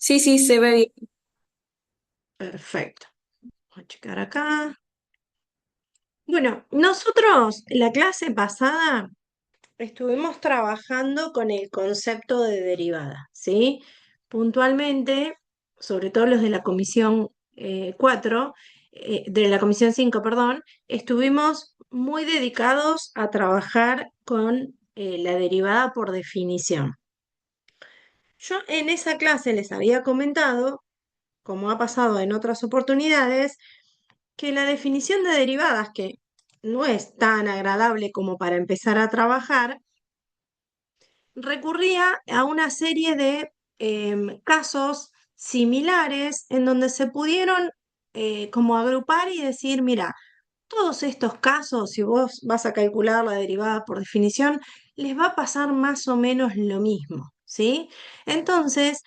Sí, sí, se ve bien. Perfecto. Voy a checar acá. Bueno, nosotros la clase pasada estuvimos trabajando con el concepto de derivada, ¿sí? Puntualmente, sobre todo los de la comisión 4, de la comisión 5, perdón, estuvimos muy dedicados a trabajar con la derivada por definición. Yo en esa clase les había comentado, como ha pasado en otras oportunidades, que la definición de derivadas, que no es tan agradable como para empezar a trabajar, recurría a una serie de casos similares en donde se pudieron como agrupar y decir, mira, todos estos casos, si vos vas a calcular la derivada por definición, les va a pasar más o menos lo mismo, ¿sí? Entonces,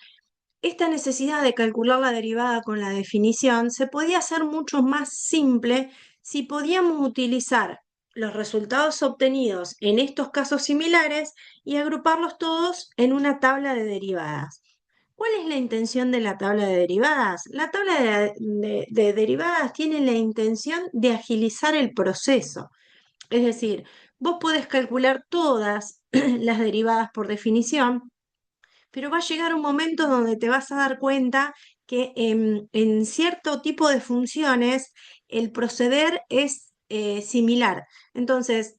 esta necesidad de calcular la derivada con la definición se podía hacer mucho más simple si podíamos utilizar los resultados obtenidos en estos casos similares y agruparlos todos en una tabla de derivadas. ¿Cuál es la intención de la tabla de derivadas? La tabla de derivadas tiene la intención de agilizar el proceso. Es decir, vos podés calcular todas las derivadas por definición, pero va a llegar un momento donde te vas a dar cuenta que en cierto tipo de funciones el proceder es similar. Entonces,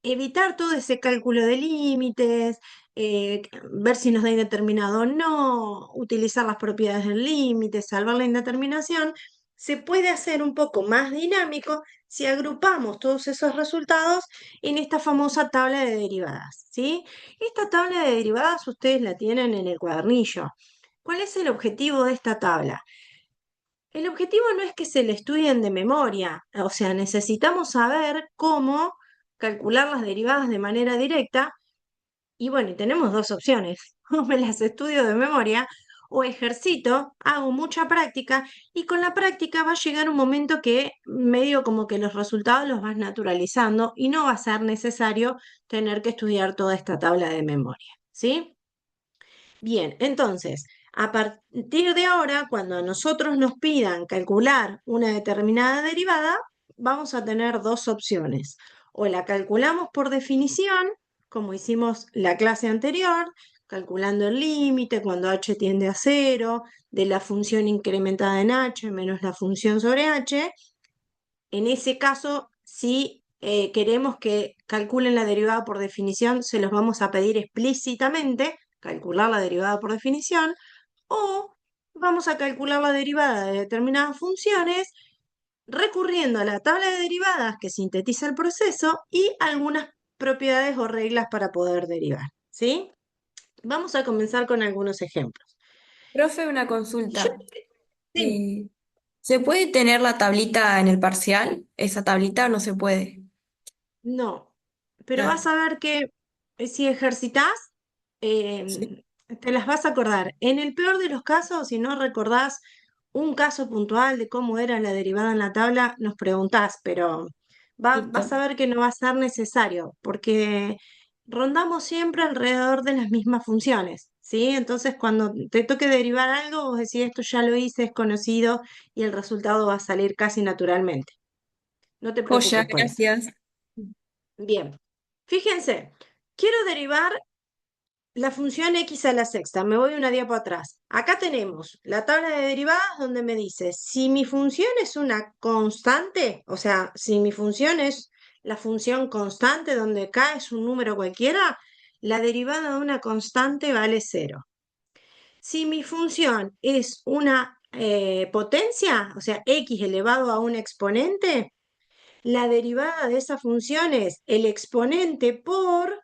evitar todo ese cálculo de límites, ver si nos da indeterminado o no, utilizar las propiedades del límite, salvar la indeterminación, se puede hacer un poco más dinámico si agrupamos todos esos resultados en esta famosa tabla de derivadas, ¿sí? Esta tabla de derivadas ustedes la tienen en el cuadernillo. ¿Cuál es el objetivo de esta tabla? El objetivo no es que se le estudien de memoria, o sea, necesitamos saber cómo calcular las derivadas de manera directa y bueno, y tenemos dos opciones, o me las estudio de memoria o ejercito, hago mucha práctica y con la práctica va a llegar un momento que medio como que los resultados los vas naturalizando y no va a ser necesario tener que estudiar toda esta tabla de memoria, ¿sí? Bien, entonces, a partir de ahora, cuando a nosotros nos pidan calcular una determinada derivada, vamos a tener dos opciones. O la calculamos por definición, como hicimos la clase anterior, calculando el límite cuando h tiende a cero, de la función incrementada en h menos la función sobre h. En ese caso, si queremos que calculen la derivada por definición, se los vamos a pedir explícitamente, calcular la derivada por definición, o vamos a calcular la derivada de determinadas funciones recurriendo a la tabla de derivadas que sintetiza el proceso y algunas propiedades o reglas para poder derivar, ¿sí? Vamos a comenzar con algunos ejemplos. Profe, una Yo, consulta. sí, ¿Se puede tener la tablita en el parcial? ¿Esa tablita o no se puede? no, pero Claro. vas a ver que si ejercitas, Sí. te las vas a acordar. En el peor de los casos, si no recordás un caso puntual de cómo era la derivada en la tabla, nos preguntás, pero vas Listo. a ver que no va a ser necesario, porque rondamos siempre alrededor de las mismas funciones, ¿sí? Entonces, cuando te toque derivar algo, vos decís, esto ya lo hice, es conocido, y el resultado va a salir casi naturalmente. No te Joya, preocupes por eso. gracias. Bien, fíjense, quiero derivar la función x a la sexta. Me voy una diapo atrás. Acá tenemos la tabla de derivadas donde me dice si mi función es una constante, o sea, si mi función es la función constante donde k es un número cualquiera, la derivada de una constante vale cero. Si mi función es una potencia, o sea, x elevado a un exponente, la derivada de esa función es el exponente por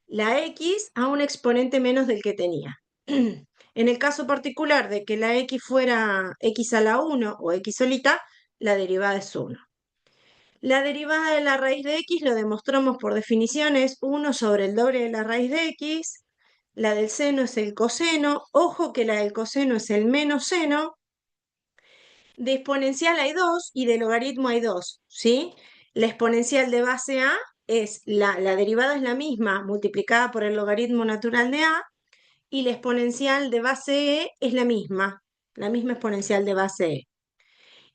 la x a un exponente menos del que tenía. En el caso particular de que la x fuera x a la 1 o x solita, la derivada es 1. La derivada de la raíz de x lo demostramos por definición, es 1 sobre el doble de la raíz de x. La del seno es el coseno. Ojo que la del coseno es el menos seno. De exponencial hay dos y de logaritmo hay dos, ¿sí? La exponencial de base a es la derivada es la misma multiplicada por el logaritmo natural de a y la exponencial de base e es la misma exponencial de base e.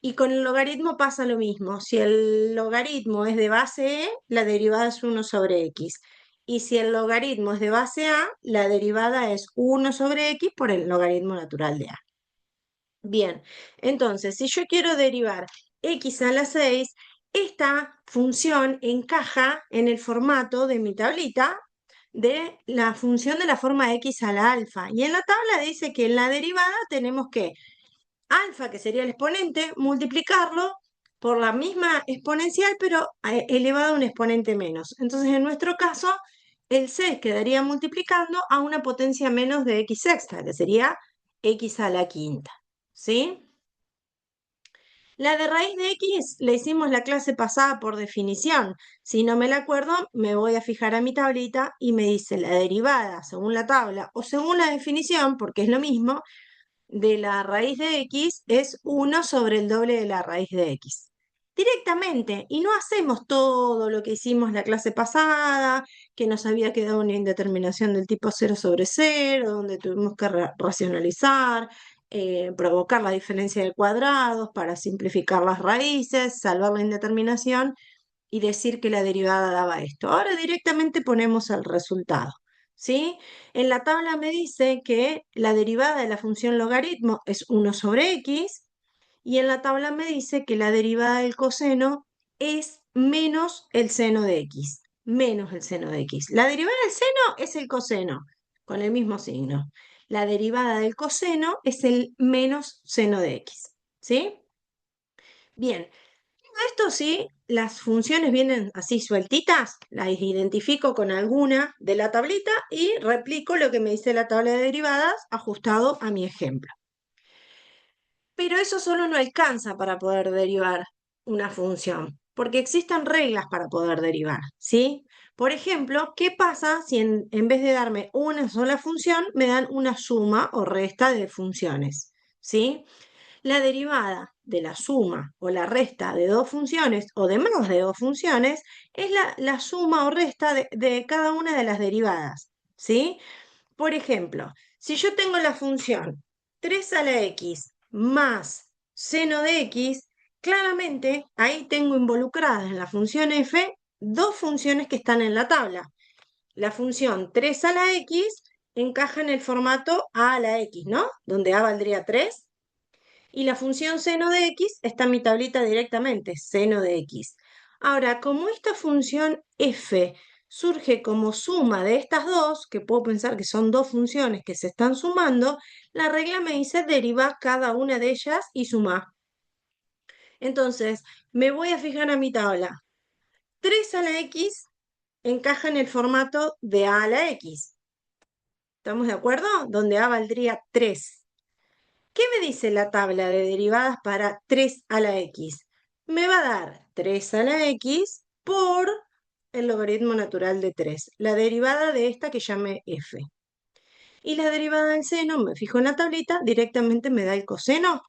Y con el logaritmo pasa lo mismo. Si el logaritmo es de base e, la derivada es 1 sobre x. Y si el logaritmo es de base a, la derivada es 1 sobre x por el logaritmo natural de a. Bien, entonces, si yo quiero derivar x a la 6, esta función encaja en el formato de mi tablita de la función de la forma x a la alfa. Y en la tabla dice que en la derivada tenemos que alfa, que sería el exponente, multiplicarlo por la misma exponencial, pero elevado a un exponente menos. Entonces, en nuestro caso, el 6 quedaría multiplicando a una potencia menos de x sexta, que sería x a la quinta. ¿Sí? La de raíz de x la hicimos la clase pasada por definición. Si no me la acuerdo, me voy a fijar a mi tablita y me dice la derivada según la tabla o según la definición, porque es lo mismo, de la raíz de x es 1 sobre el doble de la raíz de x. Directamente, y no hacemos todo lo que hicimos la clase pasada, que nos había quedado una indeterminación del tipo 0 sobre 0, donde tuvimos que racionalizar, provocar la diferencia de cuadrados para simplificar las raíces, salvar la indeterminación y decir que la derivada daba esto. Ahora directamente ponemos el resultado. ¿Sí? En la tabla me dice que la derivada de la función logaritmo es 1 sobre x y en la tabla me dice que la derivada del coseno es menos el seno de x, menos el seno de x. La derivada del seno es el coseno, con el mismo signo. La derivada del coseno es el menos seno de x. ¿Sí? Bien, esto sí, las funciones vienen así sueltitas, las identifico con alguna de la tablita y replico lo que me dice la tabla de derivadas ajustado a mi ejemplo. Pero eso solo no alcanza para poder derivar una función, porque existen reglas para poder derivar, ¿sí? Por ejemplo, ¿qué pasa si en vez de darme una sola función, me dan una suma o resta de funciones? ¿Sí? La derivada de la suma o la resta de dos funciones o de más de dos funciones es la suma o resta de cada una de las derivadas, ¿sí? Por ejemplo, si yo tengo la función 3 a la x más seno de x, claramente ahí tengo involucradas en la función f dos funciones que están en la tabla. La función 3 a la x encaja en el formato a la x, ¿no? Donde a valdría 3 y la función seno de x está en mi tablita directamente, seno de x. Ahora, como esta función f surge como suma de estas dos, que puedo pensar que son dos funciones que se están sumando, la regla me dice deriva cada una de ellas y suma. Entonces, me voy a fijar a mi tabla. 3 a la x encaja en el formato de a la x. ¿Estamos de acuerdo? Donde a valdría 3. ¿Qué me dice la tabla de derivadas para 3 a la x? Me va a dar 3 a la x por el logaritmo natural de 3, la derivada de esta que llame f. Y la derivada del seno, me fijo en la tablita, directamente me da el coseno.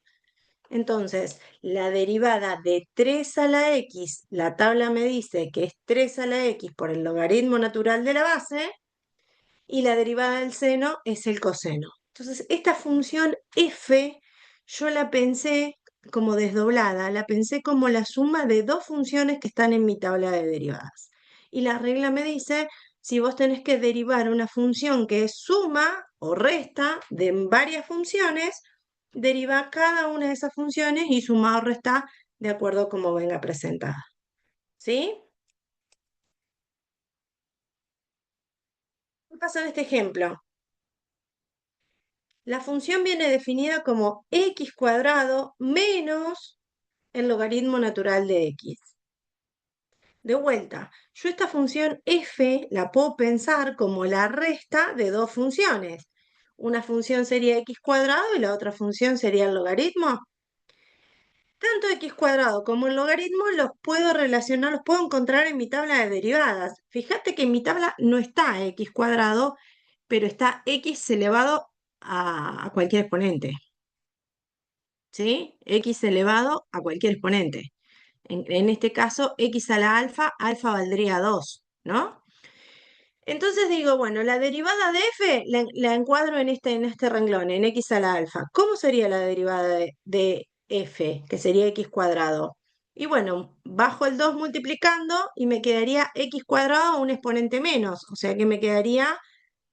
Entonces, la derivada de 3 a la x, la tabla me dice que es 3 a la x por el logaritmo natural de la base, y la derivada del seno es el coseno. Entonces, esta función f yo la pensé como desdoblada, la pensé como la suma de dos funciones que están en mi tabla de derivadas. Y la regla me dice, si vos tenés que derivar una función que es suma o resta de varias funciones, deriva cada una de esas funciones y suma o resta de acuerdo a cómo venga presentada. ¿Sí? ¿Qué pasa en este ejemplo? La función viene definida como x cuadrado menos el logaritmo natural de x. De vuelta, yo esta función f la puedo pensar como la resta de dos funciones. Una función sería x cuadrado y la otra función sería el logaritmo. Tanto x cuadrado como el logaritmo los puedo relacionar, los puedo encontrar en mi tabla de derivadas. Fíjate que en mi tabla no está x cuadrado, pero está x elevado a cualquier exponente. ¿Sí? X elevado a cualquier exponente. En este caso, x a la alfa, alfa valdría 2, ¿no? Entonces digo, bueno, la derivada de f la encuadro en este renglón, en x a la alfa. ¿Cómo sería la derivada de f, que sería x cuadrado? Y bueno, bajo el 2 multiplicando y me quedaría x cuadrado un exponente menos, o sea que me quedaría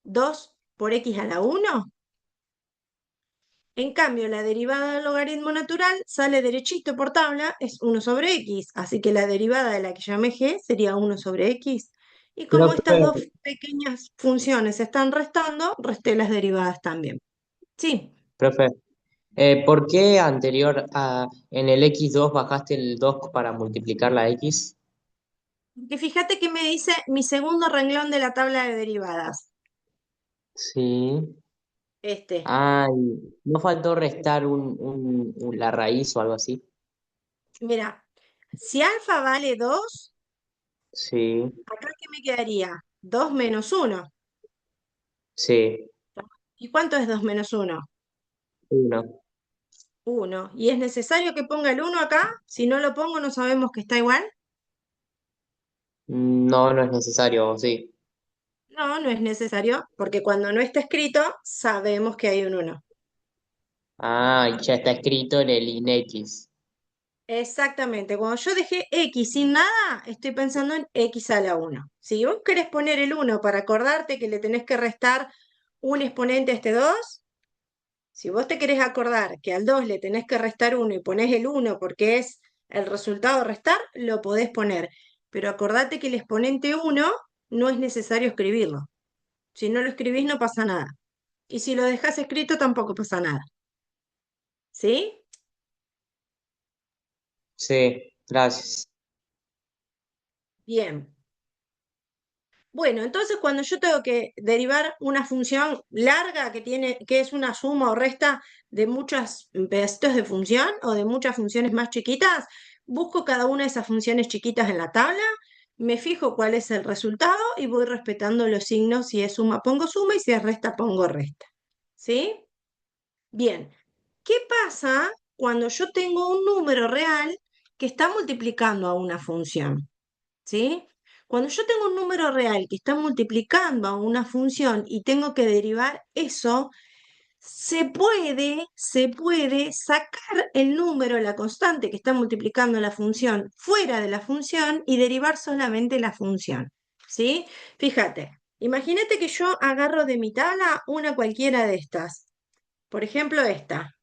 2 por x a la 1. En cambio, la derivada del logaritmo natural sale derechito por tabla, es 1/x, así que la derivada de la que llamé g sería 1/x. Y como estas Profe, dos pequeñas funciones se están restando, resté las derivadas también. Sí, profe, ¿por qué anterior en el x2 bajaste el 2 para multiplicar la x? que fíjate que me dice mi segundo renglón de la tabla de derivadas. Sí. Este, Ay, ¿no faltó restar la raíz o algo así? mira, si alfa vale 2, Sí, acá ¿qué me quedaría? 2 menos 1. sí, ¿Y cuánto es 2 menos 1? uno. 1. ¿Y es necesario que ponga el 1 acá? Si no lo pongo, no sabemos que está igual. No, no es necesario, sí. No, no es necesario, porque cuando no está escrito, sabemos que hay un 1. Ah, y ya está escrito en el INX. Exactamente, cuando yo dejé x sin nada, estoy pensando en x a la 1. Si vos querés poner el 1 para acordarte que le tenés que restar un exponente a este 2, si vos te querés acordar que al 2 le tenés que restar 1 y ponés el 1 porque es el resultado de restar, lo podés poner. Pero acordate que el exponente 1 no es necesario escribirlo. Si no lo escribís no pasa nada. Y si lo dejás escrito tampoco pasa nada. ¿Sí? Sí, gracias. Bien. Bueno, entonces cuando yo tengo que derivar una función larga que es una suma o resta de muchos pedacitos de función o de muchas funciones más chiquitas, busco cada una de esas funciones chiquitas en la tabla, me fijo cuál es el resultado y voy respetando los signos. Si es suma, pongo suma y si es resta, pongo resta. ¿Sí? Bien. ¿Qué pasa cuando yo tengo un número real que está multiplicando a una función? ¿Sí? Cuando yo tengo un número real que está multiplicando a una función y tengo que derivar eso, se puede sacar el número, la constante que está multiplicando la función fuera de la función y derivar solamente la función. ¿Sí? Fíjate, imagínate que yo agarro de mi tabla una cualquiera de estas. Por ejemplo, esta,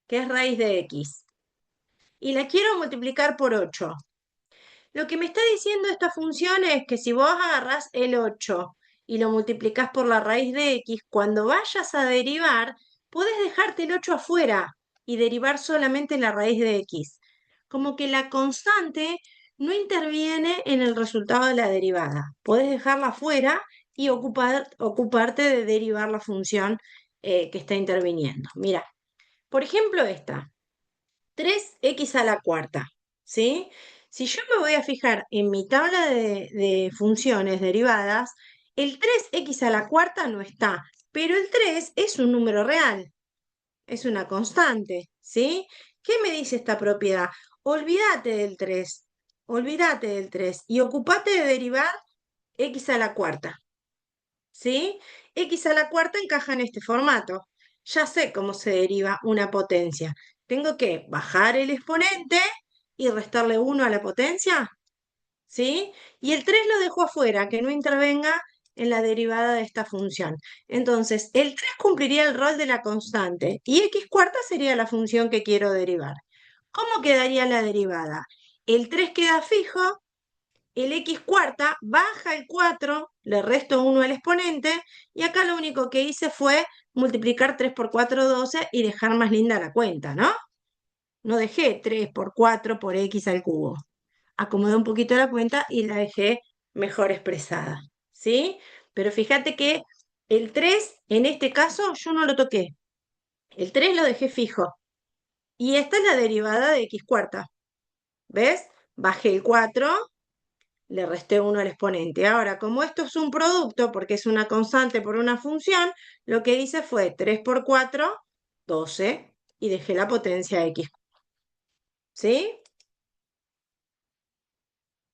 que es raíz de x, y la quiero multiplicar por 8. Lo que me está diciendo esta función es que si vos agarrás el 8 y lo multiplicás por la raíz de x, cuando vayas a derivar, podés dejarte el 8 afuera y derivar solamente la raíz de x. Como que la constante no interviene en el resultado de la derivada. Podés dejarla afuera y ocuparte de derivar la función que está interviniendo. Mira, por ejemplo, esta. 3x a la cuarta, ¿sí? Si yo me voy a fijar en mi tabla de funciones derivadas, el 3x a la cuarta no está, pero el 3 es un número real, es una constante, ¿sí? ¿Qué me dice esta propiedad? Olvídate del 3, olvídate del 3 y ocupate de derivar x a la cuarta. ¿Sí? X a la cuarta encaja en este formato. Ya sé cómo se deriva una potencia. Tengo que bajar el exponente y restarle 1 a la potencia, ¿sí? Y el 3 lo dejo afuera, que no intervenga en la derivada de esta función. Entonces, el 3 cumpliría el rol de la constante y x cuarta sería la función que quiero derivar. ¿Cómo quedaría la derivada? El 3 queda fijo, el x cuarta, baja el 4, le resto 1 al exponente, y acá lo único que hice fue multiplicar 3 por 4, 12, y dejar más linda la cuenta, ¿no? No dejé 3 por 4 por x al cubo. Acomodé un poquito la cuenta y la dejé mejor expresada, ¿sí? Pero fíjate que el 3, en este caso, yo no lo toqué. El 3 lo dejé fijo. Y esta es la derivada de x cuarta. ¿Ves? Bajé el 4, le resté 1 al exponente. Ahora, como esto es un producto, porque es una constante por una función, lo que hice fue 3 por 4, 12, y dejé la potencia x. ¿Sí?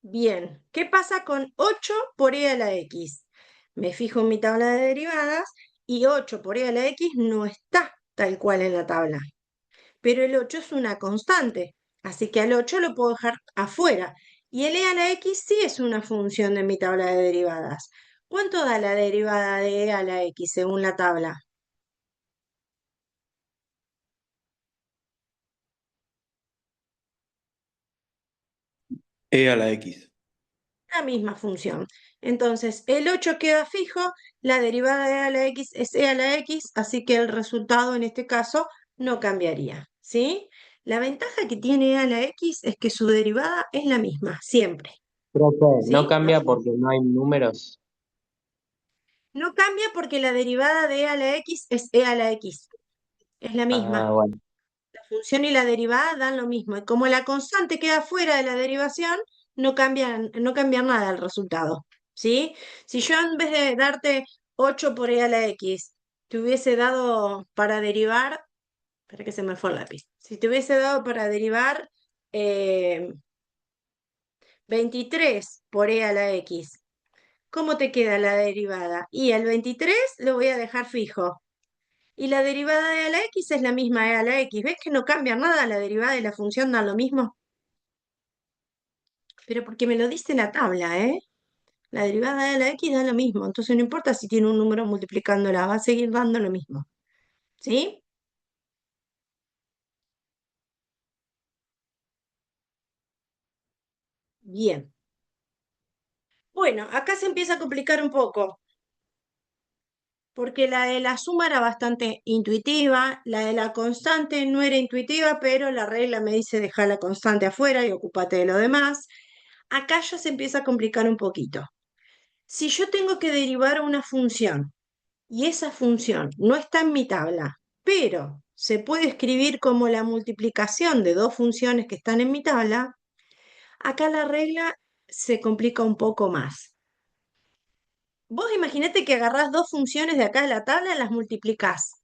Bien. ¿Qué pasa con 8 por e a la x? Me fijo en mi tabla de derivadas y 8 por e a la x no está tal cual en la tabla. Pero el 8 es una constante, así que al 8 lo puedo dejar afuera. Y el e a la x sí es una función de mi tabla de derivadas. ¿Cuánto da la derivada de e a la x según la tabla? E a la X. La misma función. Entonces, el 8 queda fijo, la derivada de e a la x es e a la x, así que el resultado en este caso no cambiaría, ¿sí? La ventaja que tiene e a la x es que su derivada es la misma, siempre, Profe, no ¿sí? cambia porque no hay números. No cambia porque la derivada de e a la x es e a la x, es la Ah, misma. bueno. La función y la derivada dan lo mismo. Y como la constante queda fuera de la derivación, no cambia nada el resultado. ¿Sí? Si yo en vez de darte 8 por e a la x, te hubiese dado para derivar, espera que se me fue el lápiz. Si te hubiese dado para derivar 23 por e a la x, ¿cómo te queda la derivada? Y el 23 lo voy a dejar fijo. Y la derivada de a la x es la misma e a la x. ¿Ves que no cambia nada? La derivada y la función dan lo mismo. Pero porque me lo dice la tabla, ¿eh? La derivada de a la x da lo mismo. Entonces no importa si tiene un número multiplicándola, va a seguir dando lo mismo. ¿Sí? Bien. Bueno, acá se empieza a complicar un poco, porque la de la suma era bastante intuitiva, la de la constante no era intuitiva, pero la regla me dice dejar la constante afuera y ocúpate de lo demás. Acá ya se empieza a complicar un poquito. Si yo tengo que derivar una función y esa función no está en mi tabla, pero se puede escribir como la multiplicación de dos funciones que están en mi tabla, acá la regla se complica un poco más. Vos imaginate que agarrás dos funciones de acá de la tabla y las multiplicás.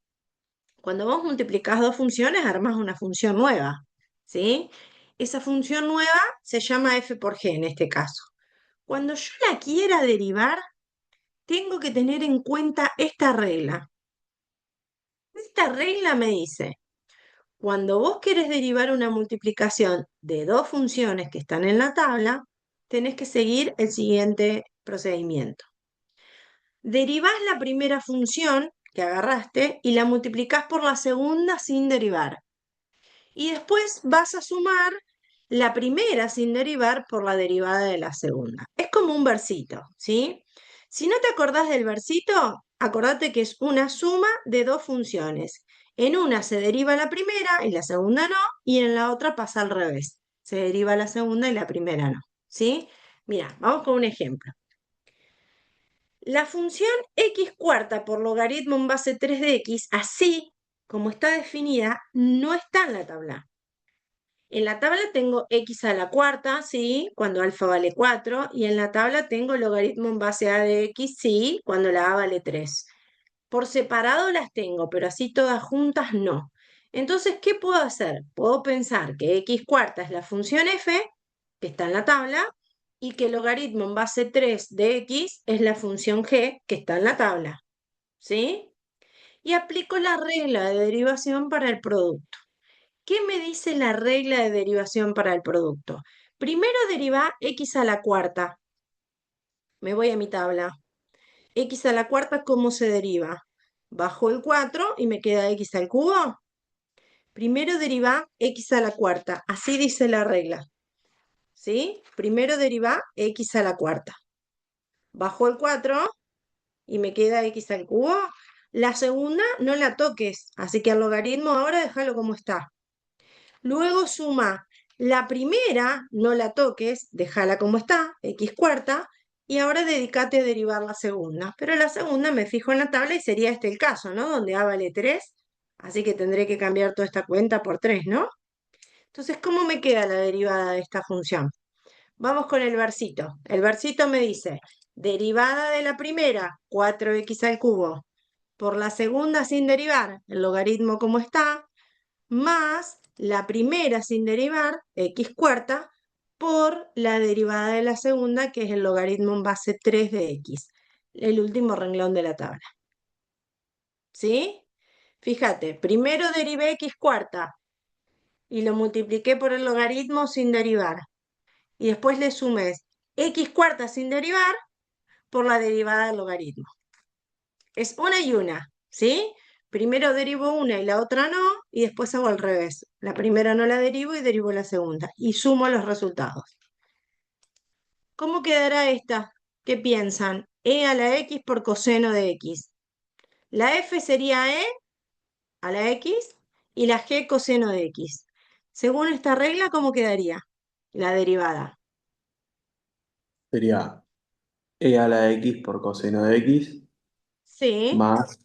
Cuando vos multiplicás dos funciones, armás una función nueva, ¿sí? Esa función nueva se llama f por g en este caso. Cuando yo la quiera derivar, tengo que tener en cuenta esta regla. Esta regla me dice, cuando vos querés derivar una multiplicación de dos funciones que están en la tabla, tenés que seguir el siguiente procedimiento. Derivás la primera función que agarraste y la multiplicás por la segunda sin derivar. Y después vas a sumar la primera sin derivar por la derivada de la segunda. Es como un versito, ¿sí? Si no te acordás del versito, acordate que es una suma de dos funciones. En una se deriva la primera y la segunda no, y en la otra pasa al revés. Se deriva la segunda y la primera no, ¿sí? Mira, vamos con un ejemplo. La función x cuarta por logaritmo en base 3 de x, así como está definida, no está en la tabla. En la tabla tengo x a la cuarta, sí, cuando alfa vale 4, y en la tabla tengo logaritmo en base a de x, sí, cuando la a vale 3. Por separado las tengo, pero así todas juntas no. Entonces, ¿qué puedo hacer? Puedo pensar que x cuarta es la función f, que está en la tabla, y que logaritmo en base 3 de x es la función g, que está en la tabla, ¿sí? Y aplico la regla de derivación para el producto. ¿Qué me dice la regla de derivación para el producto? Primero deriva x a la cuarta. Me voy a mi tabla. X a la cuarta, ¿cómo se deriva? Bajo el 4 y me queda x al cubo. Primero deriva x a la cuarta. Así dice la regla. ¿Sí? Primero deriva x a la cuarta. Bajo el 4 y me queda x al cubo. La segunda no la toques, así que al logaritmo ahora déjalo como está. Luego suma la primera, no la toques, déjala como está, x cuarta, y ahora dedícate a derivar la segunda. Pero la segunda me fijo en la tabla y sería este el caso, ¿no? Donde a vale 3, así que tendré que cambiar toda esta cuenta por 3, ¿no? Entonces, ¿cómo me queda la derivada de esta función? Vamos con el versito. El versito me dice, derivada de la primera, 4x al cubo, por la segunda sin derivar, el logaritmo como está, más la primera sin derivar, x cuarta, por la derivada de la segunda, que es el logaritmo en base 3 de x. el último renglón de la tabla. ¿Sí? Fíjate, primero derivé x cuarta y lo multipliqué por el logaritmo sin derivar. Y después le sumé x cuarta sin derivar por la derivada del logaritmo. Es una y una, ¿sí? Primero derivo una y la otra no, y después hago al revés. La primera no la derivo y derivo la segunda. Y sumo los resultados. ¿Cómo quedará esta? ¿Qué piensan? E a la x por coseno de x. La f sería e a la x y la g coseno de x. Según esta regla, ¿cómo quedaría la derivada? Sería e a la x por coseno de x Sí, más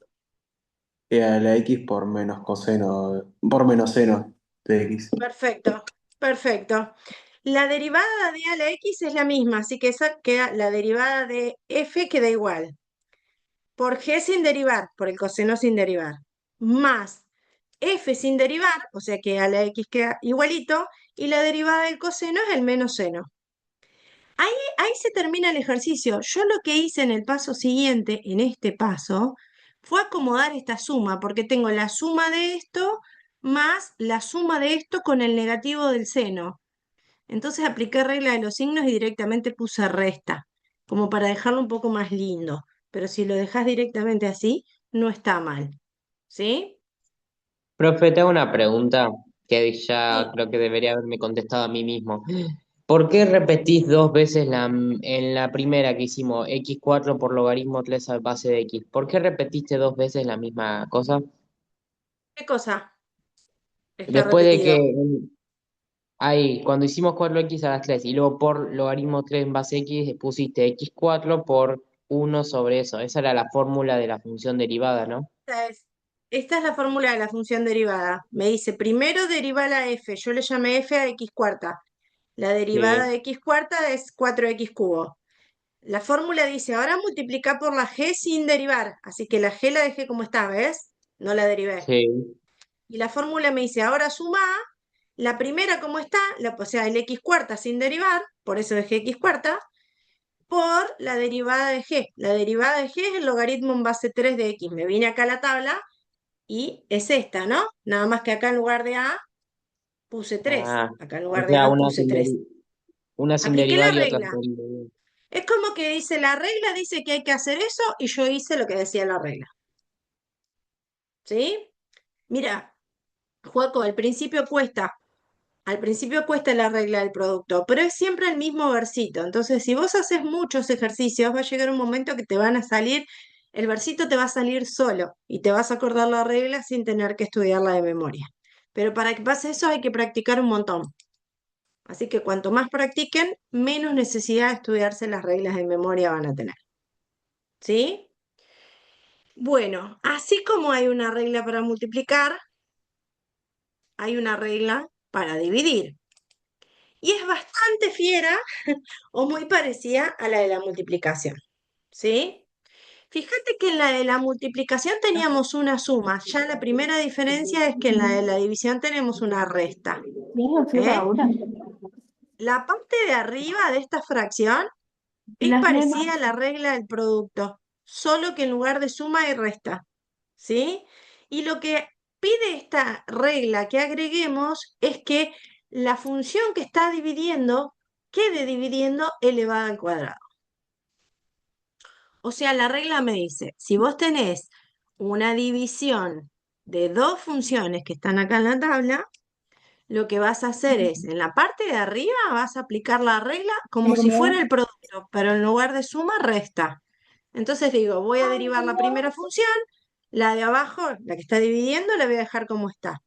e a la x por menos coseno, por menos seno de x. perfecto, perfecto. La derivada de a la x es la misma, así que esa queda, la derivada de f queda igual. Por g sin derivar, por el coseno sin derivar, más f sin derivar, o sea que a la x queda igualito, y la derivada del coseno es el menos seno. Ahí se termina el ejercicio. Yo lo que hice en el paso siguiente, en este paso, fue acomodar esta suma, porque tengo la suma de esto más la suma de esto con el negativo del seno. Entonces apliqué regla de los signos y directamente puse resta, como para dejarlo un poco más lindo. Pero si lo dejas directamente así, no está mal. ¿Sí? Profe, te hago una pregunta que ya Sí. creo que debería haberme contestado a mí mismo. ¿Por qué repetís dos veces en la primera que hicimos x4 por logaritmo 3 a base de x? ¿Por qué repetiste dos veces la misma cosa? ¿Qué cosa está Después de que repetido? ahí, cuando hicimos 4x a las 3 y luego por logaritmo 3 en base x, pusiste x4 por uno sobre eso. Esa era la fórmula de la función derivada, ¿no? Esta es, esta es la fórmula de la función derivada. Me dice, primero deriva la f, yo le llamé f a x cuarta. La derivada de Sí, x cuarta es 4x cubo. La fórmula dice, ahora multiplica por la g sin derivar. Así que la g la dejé como está, ¿ves? No la derivé. sí. Y la fórmula me dice, ahora suma la primera como está, o sea, el x cuarta sin derivar, por eso dejé x cuarta, por la derivada de g. La derivada de g es el logaritmo en base 3 de x. Me vine acá a la tabla y es esta, ¿no? Nada más que acá en lugar de A puse 3. Ah, Acá en o lugar de sea, A puse 3. una sin Apliqué la derivar y otra regla. sin derivar. Es como que dice, la regla dice que hay que hacer eso y yo hice lo que decía la regla. ¿Sí? Mira, Joaco, al principio cuesta la regla del producto, pero es siempre el mismo versito. Entonces, si vos haces muchos ejercicios, va a llegar un momento que te van a salir, el versito te va a salir solo y te vas a acordar la regla sin tener que estudiarla de memoria. Pero para que pase eso hay que practicar un montón. Así que cuanto más practiquen, menos necesidad de estudiarse las reglas de memoria van a tener. ¿Sí? Bueno, así como hay una regla para multiplicar, hay una regla para dividir. Y es bastante fiera o muy parecida a la de la multiplicación. ¿Sí? Fíjate que en la de la multiplicación teníamos una suma. Ya la primera diferencia es que en la de la división tenemos una resta. ¿Eh? La parte de arriba de esta fracción es parecida a la regla del producto, solo que en lugar de suma y resta. ¿Sí? Y lo que pide esta regla que agreguemos es que la función que está dividiendo quede dividiendo elevada al cuadrado. O sea, la regla me dice, si vos tenés una división de dos funciones que están acá en la tabla, lo que vas a hacer es, en la parte de arriba vas a aplicar la regla como si fuera el producto, pero en lugar de suma, resta. Entonces digo, voy a derivar la primera función, la de abajo, la que está dividiendo, la voy a dejar como está.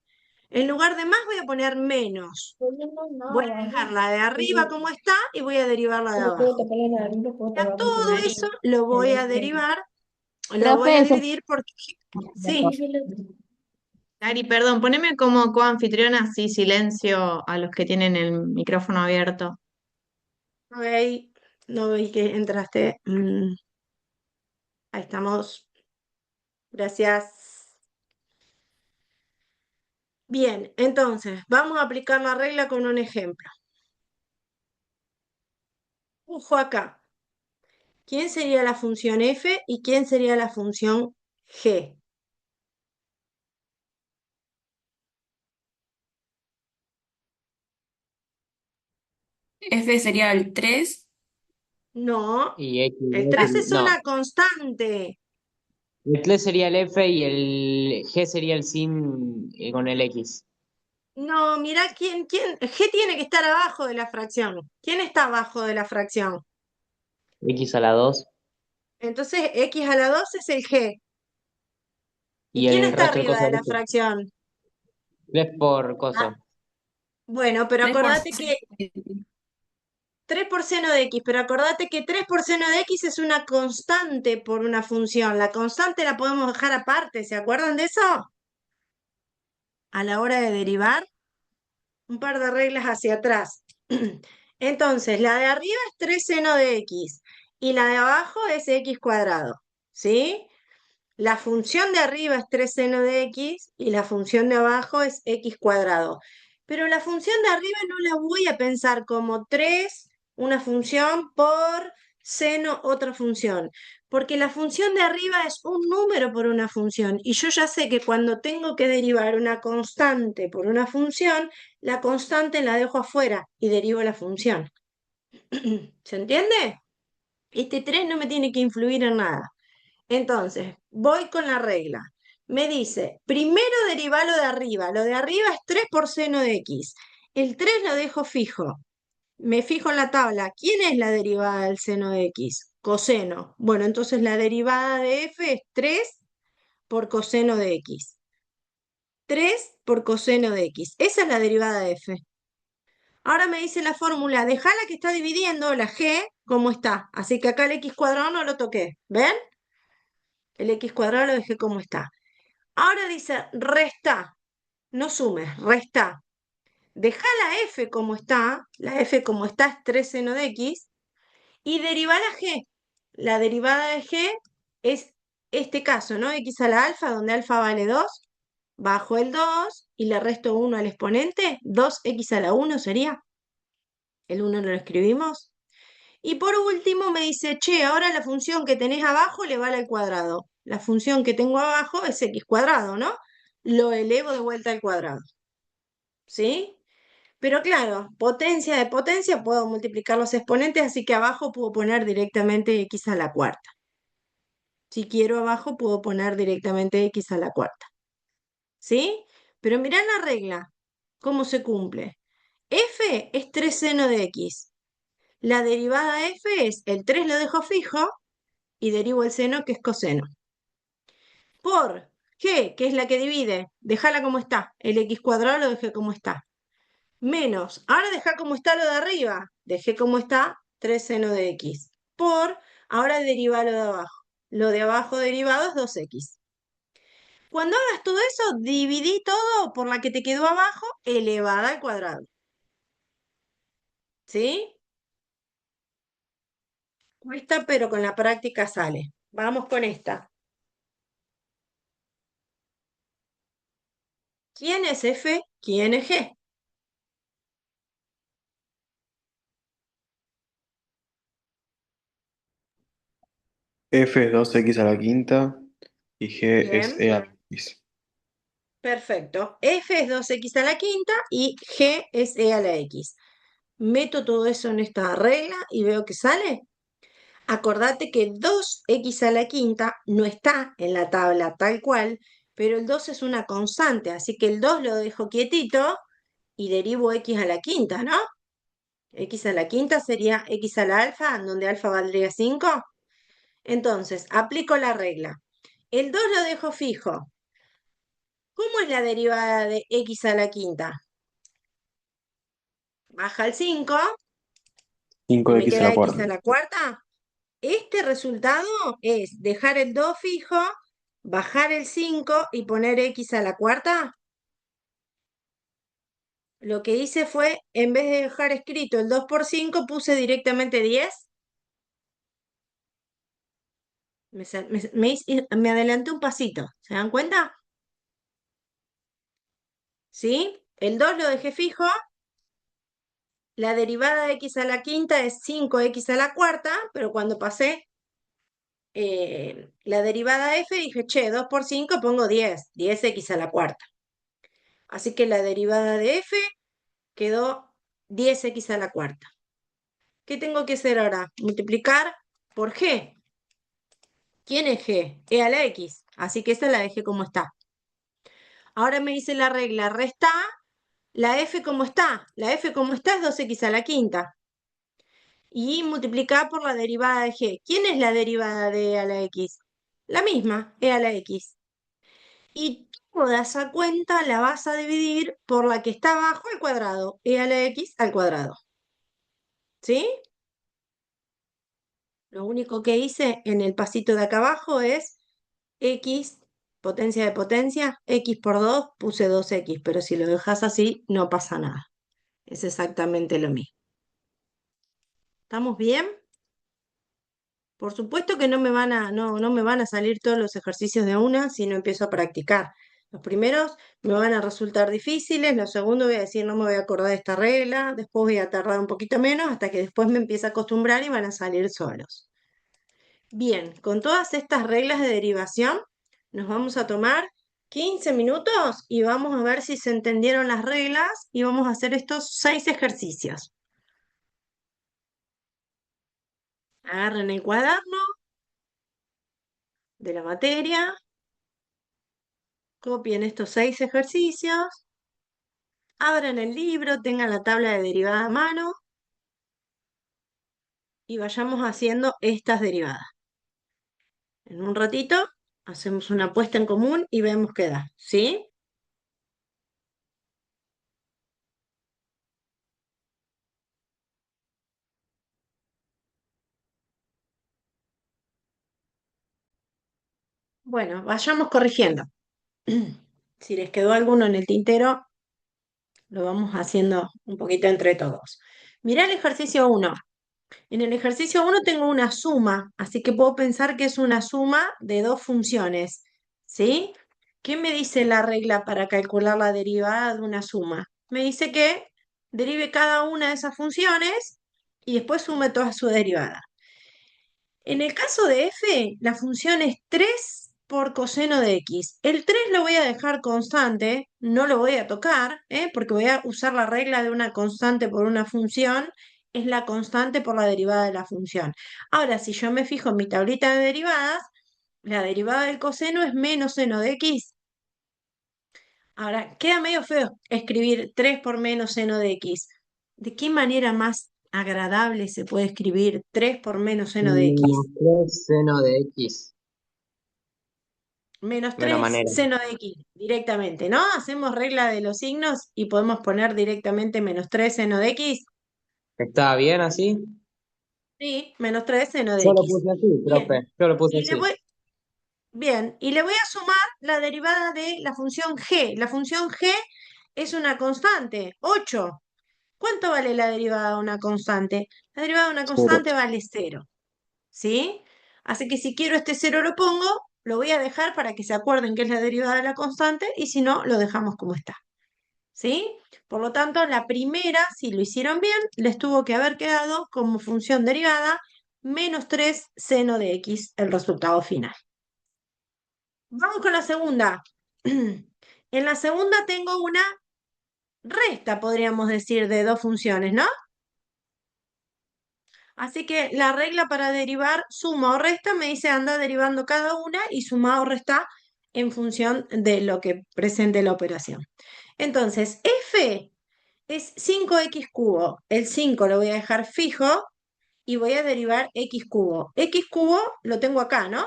En lugar de más voy a poner menos. Voy a dejar la de arriba como está y voy a derivar la de abajo. A todo eso lo voy a derivar, lo voy a Profe, dividir porque... Sí, Cari, perdón, poneme como coanfitriona así silencio a los que tienen el micrófono abierto. ok, no vi que entraste. Ahí estamos. Gracias. Bien, entonces, vamos a aplicar la regla con un ejemplo. Ojo acá. ¿Quién sería la función f y quién sería la función g? F sería el 3. No, Y X, el 3 es no. una constante. El 3 sería el F y el G sería el sin con el X. No, mira G tiene que estar abajo de la fracción. ¿Quién está abajo de la fracción? X a la 2 Entonces, x a la 2 es el G. ¿Y y quién el está resto del arriba coso de del la F. fracción? 3 por Ah, coso. bueno, pero 3 por acordate 6. que 3 por seno de x, pero acordate que 3 por seno de x es una constante por una función. La constante la podemos dejar aparte, ¿se acuerdan de eso? A la hora de derivar, un par de reglas hacia atrás. Entonces, la de arriba es 3 seno de x y la de abajo es x cuadrado, ¿sí? La función de arriba es 3 seno de x y la función de abajo es x cuadrado. Pero la función de arriba no la voy a pensar como 3 una función, por seno, otra función. Porque la función de arriba es un número por una función. Y yo ya sé que cuando tengo que derivar una constante por una función, la constante la dejo afuera y derivo la función. ¿Se entiende? Este 3 no me tiene que influir en nada. Entonces, voy con la regla. Me dice, primero deriva lo de arriba. Lo de arriba es 3 por seno de x. El 3 lo dejo fijo. Me fijo en la tabla. ¿Quién es la derivada del seno de x? Coseno. Bueno, entonces la derivada de f es 3 por coseno de x. 3 por coseno de x. Esa es la derivada de f. Ahora me dice la fórmula, dejala que está dividiendo la g como está. Así que acá el x cuadrado no lo toqué. ¿Ven? El x cuadrado lo dejé como está. Ahora dice resta, no sumes, resta. Deja la f como está, la f como está es 3 seno de x, y deriva la g. La derivada de g es este caso, ¿no? X a la alfa, donde alfa vale 2, bajo el 2 y le resto 1 al exponente, 2x a la 1 sería. El 1 lo escribimos. Y por último me dice, che, ahora la función que tenés abajo le vale al cuadrado. La función que tengo abajo es x cuadrado, ¿no? Lo elevo de vuelta al cuadrado. ¿Sí? Pero claro, potencia de potencia, puedo multiplicar los exponentes, así que abajo puedo poner directamente x a la cuarta. Si quiero abajo, puedo poner directamente x a la cuarta. ¿Sí? Pero mirá la regla, cómo se cumple. F es 3 seno de x. La derivada de f es el 3 lo dejo fijo y derivo el seno, que es coseno. Por g, que es la que divide, déjala como está. El x cuadrado lo dejé como está. Menos, ahora deja como está lo de arriba. Dejé como está 3 seno de x. Por, ahora deriva lo de abajo. Lo de abajo derivado es 2x. Cuando hagas todo eso, dividí todo por la que te quedó abajo elevada al cuadrado. ¿Sí? Cuesta, pero con la práctica sale. Vamos con esta. ¿Quién es f? ¿Quién es g? F es 2x a la quinta y G es Bien. E a la x. Perfecto. F es 2x a la quinta y G es E a la x. Meto todo eso en esta regla y veo que sale. Acordate que 2x a la quinta no está en la tabla tal cual, pero el 2 es una constante, así que el 2 lo dejo quietito y derivo x a la quinta, ¿no? X a la quinta sería x a la alfa, donde alfa valdría 5. Entonces, aplico la regla. El 2 lo dejo fijo. ¿Cómo es la derivada de x a la quinta? Baja el 5 y me 5x a queda la x a cuarta. la cuarta. Este resultado es dejar el 2 fijo, bajar el 5 y poner x a la cuarta. Lo que hice fue, en vez de dejar escrito el 2 por 5, puse directamente 10. Me adelanté un pasito, ¿se dan cuenta? ¿Sí? El 2 lo dejé fijo, la derivada de x a la quinta es 5x a la cuarta, pero cuando pasé la derivada f, dije, che, 2 por 5 pongo 10, 10x a la cuarta. Así que la derivada de f quedó 10x a la cuarta. ¿Qué tengo que hacer ahora? Multiplicar por g. ¿Quién es g? E a la x. Así que esa la dejé como está. Ahora me dice la regla, resta la f como está. La f como está es 2x a la quinta. Y multiplicar por la derivada de g. ¿Quién es la derivada de e a la x? La misma, e a la x. Y toda esa cuenta la vas a dividir por la que está abajo al cuadrado, e a la x al cuadrado. ¿Sí? Lo único que hice en el pasito de acá abajo es x, potencia de potencia, x por 2, puse 2x, pero si lo dejas así, no pasa nada. Es exactamente lo mismo. ¿Estamos bien? Por supuesto que no me van a salir todos los ejercicios de una si no empiezo a practicar. Los primeros me van a resultar difíciles, los segundos voy a decir no me voy a acordar de esta regla, después voy a tardar un poquito menos hasta que después me empiece a acostumbrar y van a salir solos. Bien, con todas estas reglas de derivación nos vamos a tomar 15 minutos y vamos a ver si se entendieron las reglas y vamos a hacer estos 6 ejercicios. Agarren el cuaderno de la materia. Copien estos 6 ejercicios, abran el libro, tengan la tabla de derivada a mano y vayamos haciendo estas derivadas. En un ratito hacemos una puesta en común y vemos qué da, ¿sí? Bueno, vayamos corrigiendo. Si les quedó alguno en el tintero, lo vamos haciendo un poquito entre todos. Mirá el ejercicio 1. En el ejercicio 1 tengo una suma, así que puedo pensar que es una suma de dos funciones, ¿sí? ¿Qué me dice la regla para calcular la derivada de una suma? Me dice que derive cada una de esas funciones y después sume toda su derivada. En el caso de f, la función es 3 por coseno de x. El 3 lo voy a dejar constante, no lo voy a tocar, porque voy a usar la regla de una constante por una función, es la constante por la derivada de la función. Ahora, si yo me fijo en mi tablita de derivadas, la derivada del coseno es menos seno de x. Ahora, queda medio feo escribir 3 por menos seno de x. ¿De qué manera más agradable se puede escribir 3 por menos seno de Menos x? 3 seno de X. Menos Buena 3 manera. seno de x directamente, ¿no? Hacemos regla de los signos y podemos poner directamente menos 3 seno de x. ¿Está bien así? Sí, menos 3 seno de Yo lo x. puse así, profe. Bien. Yo lo puse Y le así. voy, bien, y le voy a sumar la derivada de la función g. La función g es una constante, 8. ¿Cuánto vale la derivada de una constante? La derivada de una Cero. constante vale 0, ¿sí? Así que si quiero este 0 lo pongo, lo voy a dejar para que se acuerden que es la derivada de la constante y si no, lo dejamos como está. ¿Sí? Por lo tanto, la primera, si lo hicieron bien, les tuvo que haber quedado como función derivada menos 3 seno de x, el resultado final. Vamos con la segunda. En la segunda tengo una resta, podríamos decir, de dos funciones, ¿no? Así que la regla para derivar suma o resta me dice anda derivando cada una y suma o resta en función de lo que presente la operación. Entonces, f es 5x cubo. El 5 lo voy a dejar fijo y voy a derivar x cubo. X cubo lo tengo acá, ¿no?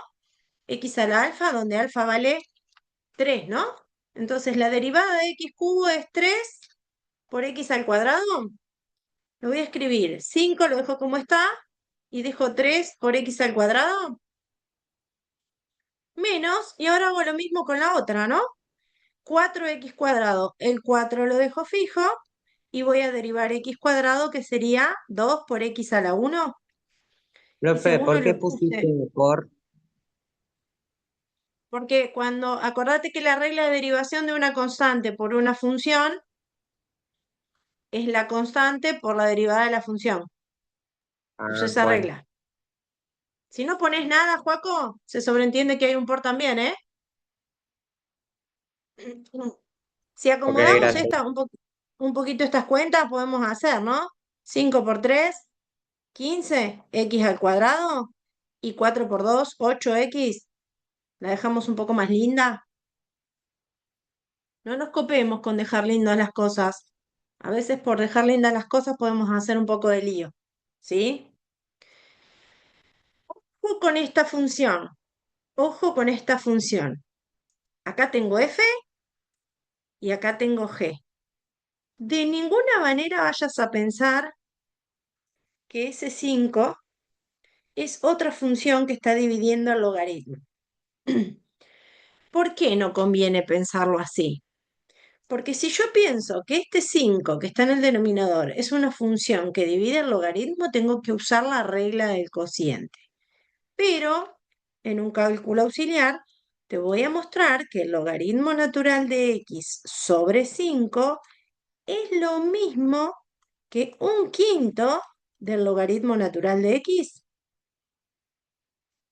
X a la alfa, donde alfa vale 3, ¿no? Entonces la derivada de x cubo es 3 por x al cuadrado. Lo voy a escribir. 5 lo dejo como está y dejo 3 por x al cuadrado. Menos, y ahora hago lo mismo con la otra, ¿no? 4x cuadrado. El 4 lo dejo fijo y voy a derivar x cuadrado, que sería 2 por x a la 1. Y Profe, según ¿por me qué lo pusiste puse, por? porque acordate que la regla de derivación de una constante por una función es la constante por la derivada de la función. Usa Ah, esa bueno. regla. Si no pones nada, Joaco, se sobreentiende que hay un por también, ¿eh? Si Ok, acomodamos gracias. un poquito estas cuentas, podemos hacer, ¿no? 5 por 3, 15, x al cuadrado, y 4 por 2, 8x. La dejamos un poco más linda. No nos copemos con dejar lindas las cosas. A veces por dejar lindas las cosas podemos hacer un poco de lío, ¿sí? Ojo con esta función. Ojo con esta función. Acá tengo f y acá tengo g. De ninguna manera vayas a pensar que ese 5 es otra función que está dividiendo el logaritmo. ¿Por qué no conviene pensarlo así? Porque si yo pienso que este 5 que está en el denominador es una función que divide el logaritmo, tengo que usar la regla del cociente. Pero en un cálculo auxiliar te voy a mostrar que el logaritmo natural de x sobre 5 es lo mismo que un quinto del logaritmo natural de x.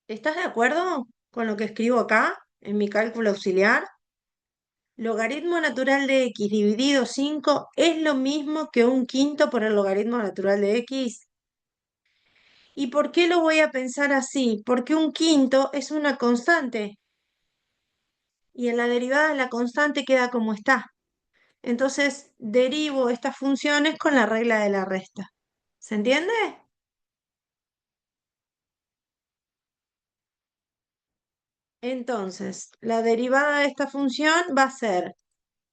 ¿Estás de acuerdo con lo que escribo acá en mi cálculo auxiliar? Logaritmo natural de x dividido 5 es lo mismo que un quinto por el logaritmo natural de x. ¿Y por qué lo voy a pensar así? Porque un quinto es una constante y en la derivada la constante queda como está. Entonces derivo estas funciones con la regla de la resta. ¿Se entiende? Entonces, la derivada de esta función va a ser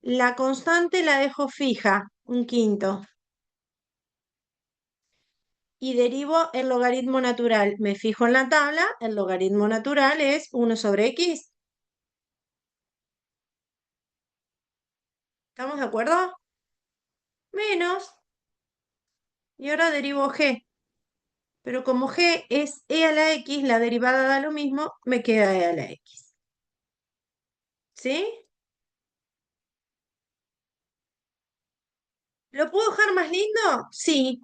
la constante la dejo fija, un quinto, y derivo el logaritmo natural. Me fijo en la tabla, el logaritmo natural es 1 sobre x. ¿Estamos de acuerdo? Menos, y ahora derivo g. Pero como g es e a la x, la derivada da lo mismo, me queda e a la x. ¿Sí? ¿Lo puedo dejar más lindo? Sí.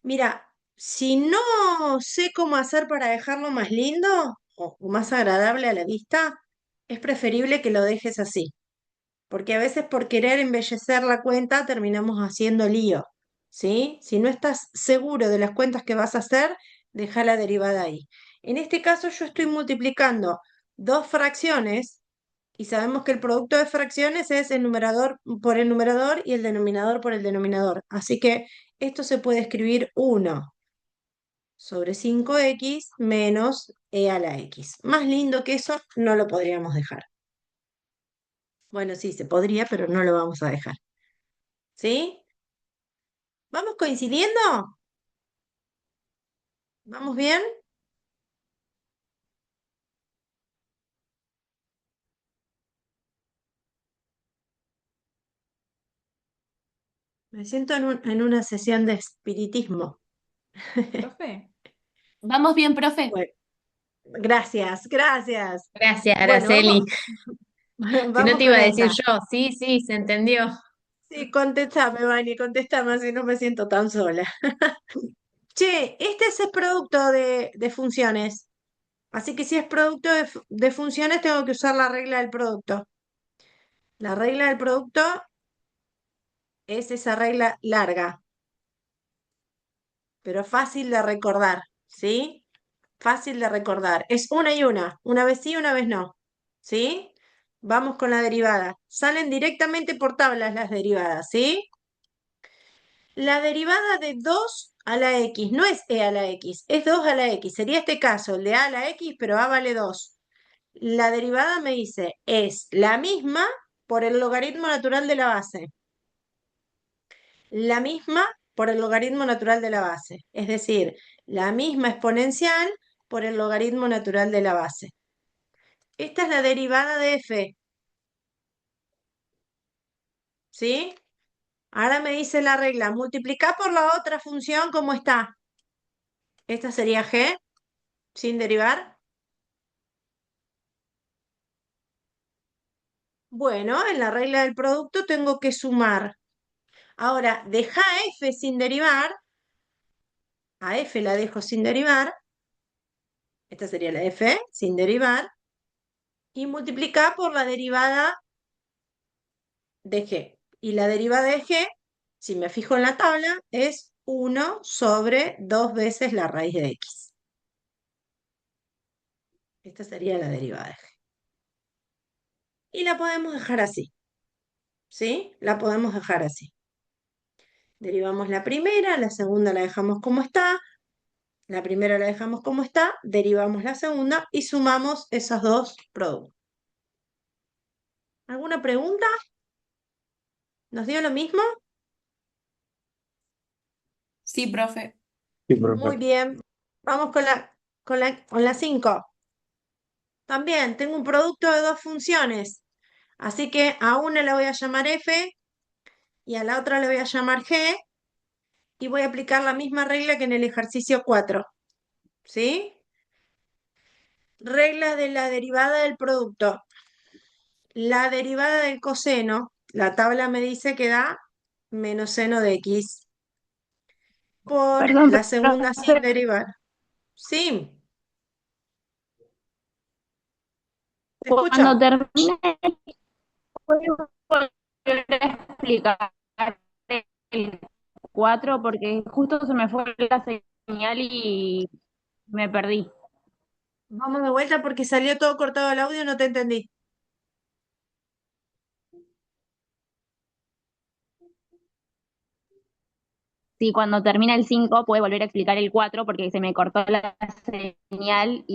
Mira, si no sé cómo hacer para dejarlo más lindo o más agradable a la vista, es preferible que lo dejes así, porque a veces por querer embellecer la cuenta terminamos haciendo lío, ¿sí? Si no estás seguro de las cuentas que vas a hacer, deja la derivada ahí. En este caso yo estoy multiplicando dos fracciones y sabemos que el producto de fracciones es el numerador por el numerador y el denominador por el denominador. Así que esto se puede escribir 1 sobre 5x menos e a la x. Más lindo que eso no lo podríamos dejar. Bueno, sí, se podría, pero no lo vamos a dejar. ¿Sí? ¿Vamos coincidiendo? ¿Vamos bien? Me siento en una sesión de espiritismo. Profe. Vamos bien, profe. Bueno, gracias, gracias. Gracias, Bueno, Araceli. Si no vamos te iba con a decir esta. yo, sí, sí, se entendió. Sí, contéstame, Vani, contéstame, así no me siento tan sola. Che, este es el producto de funciones. Así que si es producto de funciones, tengo que usar la regla del producto. La regla del producto es esa regla larga, pero fácil de recordar, ¿sí? Fácil de recordar. Es una vez sí, una vez no, ¿sí? Vamos con la derivada. Salen directamente por tablas las derivadas, ¿sí? La derivada de 2 a la x no es e a la x, es 2 a la x. Sería este caso, el de a la x, pero a vale 2. La derivada me dice, es la misma por el logaritmo natural de la base. La misma por el logaritmo natural de la base. Es decir, la misma exponencial por el logaritmo natural de la base. Esta es la derivada de f. ¿Sí? Ahora me dice la regla, multiplicar por la otra función, ¿cómo está? Esta sería g, sin derivar. Bueno, en la regla del producto tengo que sumar. Ahora, deja f sin derivar, a f la dejo sin derivar, esta sería la f sin derivar, y multiplicar por la derivada de g. Y la derivada de g, si me fijo en la tabla, es 1 sobre 2 veces la raíz de x. Esta sería la derivada de g. Y la podemos dejar así, ¿sí? La podemos dejar así. Derivamos la primera, la segunda la dejamos como está, la primera la dejamos como está, derivamos la segunda y sumamos esos dos productos. ¿Alguna pregunta? ¿Nos dio lo mismo? Sí, profe. Sí, Muy profe. bien. Vamos con la 5. También tengo un producto de dos funciones, así que a una le voy a llamar f y a la otra le voy a llamar g y voy a aplicar la misma regla que en el ejercicio 4, ¿sí? Regla de la derivada del producto. La derivada del coseno, la tabla me dice que da menos seno de x por Perdón, la segunda sin profe, derivar. Sí, te cuando escucho. termine, ¿puedo volver a explicar el 4? Porque justo se me fue la señal y me perdí. Vamos de vuelta porque salió todo cortado el audio, no te entendí. Sí, cuando termina el 5 puede volver a explicar el 4 porque se me cortó la señal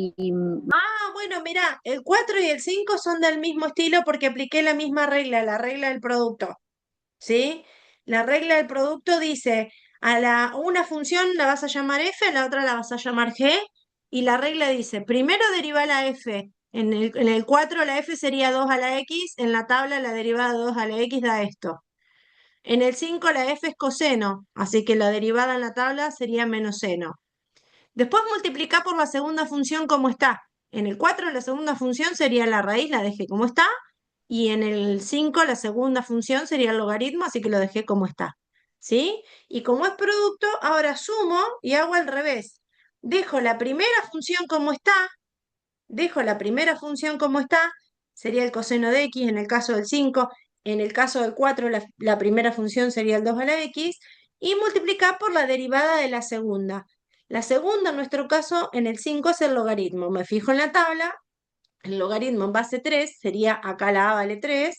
Ah, bueno, mira, el 4 y el 5 son del mismo estilo porque apliqué la misma regla, la regla del producto, ¿sí? La regla del producto dice, una función la vas a llamar f, a la otra la vas a llamar g, y la regla dice, primero deriva la f, en el 4 la f sería 2 a la x, en la tabla la derivada de 2 a la x da esto. En el 5 la f es coseno, así que la derivada en la tabla sería menos seno. Después multiplicar por la segunda función como está. En el 4 la segunda función sería la raíz, la dejé como está, y en el 5 la segunda función sería el logaritmo, así que lo dejé como está. ¿Sí? Y como es producto, ahora sumo y hago al revés. Dejo la primera función como está, dejo la primera función como está, sería el coseno de x en el caso del 5, en el caso del 4 la primera función sería el 2 a la x, y multiplicar por la derivada de la segunda. La segunda, en nuestro caso, en el 5 es el logaritmo. Me fijo en la tabla, el logaritmo en base 3 sería acá la a vale 3.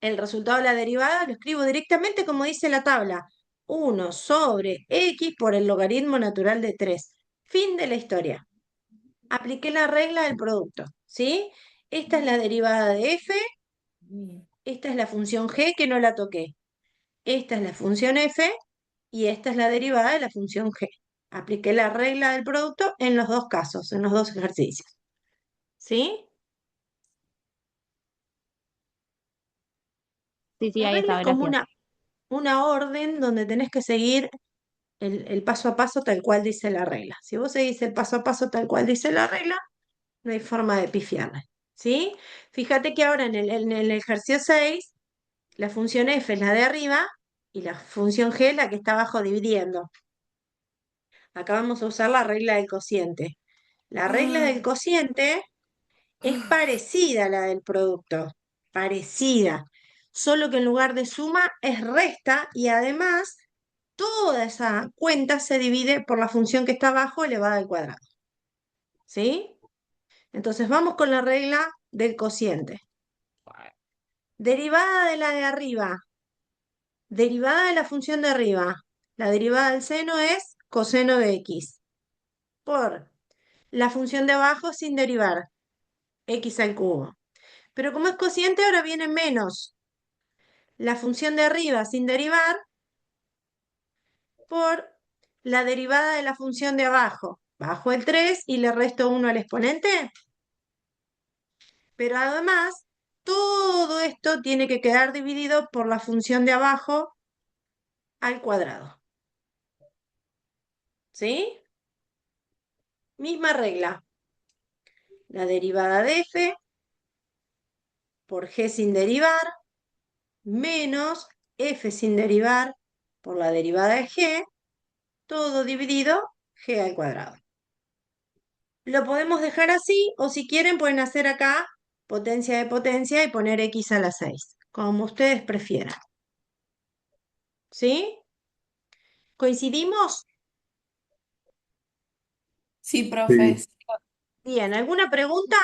El resultado de la derivada lo escribo directamente como dice la tabla. 1 sobre x por el logaritmo natural de 3. Fin de la historia. Apliqué la regla del producto, ¿sí? Esta es la derivada de f, esta es la función g que no la toqué. Esta es la función f y esta es la derivada de la función g. Apliqué la regla del producto en los dos casos, en los dos ejercicios. ¿Sí? sí, sí, La ahí regla está, es como gracias. una orden donde tenés que seguir el paso a paso tal cual dice la regla. Si vos seguís el paso a paso tal cual dice la regla, no hay forma de pifiarla. ¿Sí? Fíjate que ahora en el ejercicio 6 la función f es la de arriba y la función g es la que está abajo dividiendo. Acá vamos a usar la regla del cociente. La regla del cociente es parecida a la del producto, parecida, solo que en lugar de suma es resta y además toda esa cuenta se divide por la función que está abajo elevada al cuadrado. ¿Sí? Entonces vamos con la regla del cociente. Derivada de la de arriba, derivada de la función de arriba. La derivada del seno es coseno de x por la función de abajo sin derivar, x al cubo. Pero como es cociente, ahora viene menos la función de arriba sin derivar por la derivada de la función de abajo. Bajo el 3 y le resto 1 al exponente. Pero además, todo esto tiene que quedar dividido por la función de abajo al cuadrado. ¿Sí? Misma regla. La derivada de f por g sin derivar menos f sin derivar por la derivada de g, todo dividido g al cuadrado. lo podemos dejar así, o si quieren pueden hacer acá potencia de potencia y poner x a la 6, como ustedes prefieran. ¿Sí? ¿Coincidimos? Sí, profe. Sí. Bien, ¿alguna pregunta?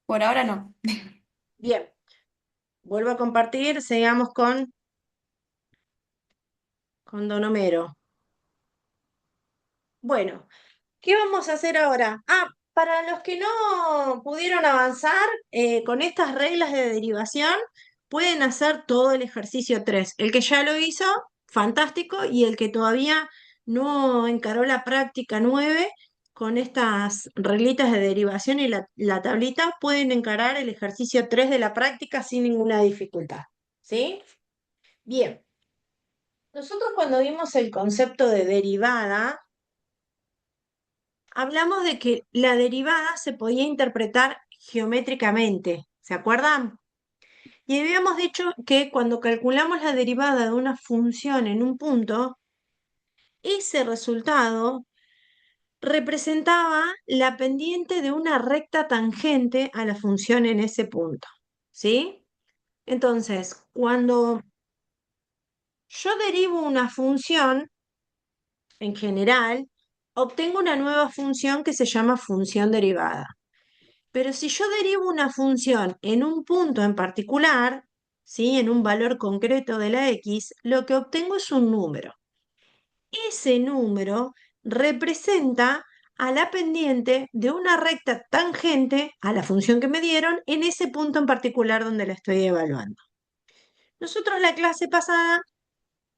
Por ahora no. Bien, vuelvo a compartir, sigamos con Don Homero. Bueno, ¿qué vamos a hacer ahora? Ah, para los que no pudieron avanzar con estas reglas de derivación, pueden hacer todo el ejercicio 3. El que ya lo hizo, fantástico, y el que todavía no encaró la práctica 9 con estas reglitas de derivación y la tablita, pueden encarar el ejercicio 3 de la práctica sin ninguna dificultad. ¿Sí? Bien. Nosotros cuando vimos el concepto de derivada, hablamos de que la derivada se podía interpretar geométricamente, ¿se acuerdan? Y habíamos dicho que cuando calculamos la derivada de una función en un punto, ese resultado representaba la pendiente de una recta tangente a la función en ese punto, ¿sí? Entonces, cuando yo derivo una función, en general, obtengo una nueva función que se llama función derivada. Pero si yo derivo una función en un punto en particular, ¿sí? En un valor concreto de la x, lo que obtengo es un número. Ese número representa a la pendiente de una recta tangente a la función que me dieron en ese punto en particular donde la estoy evaluando. Nosotros la clase pasada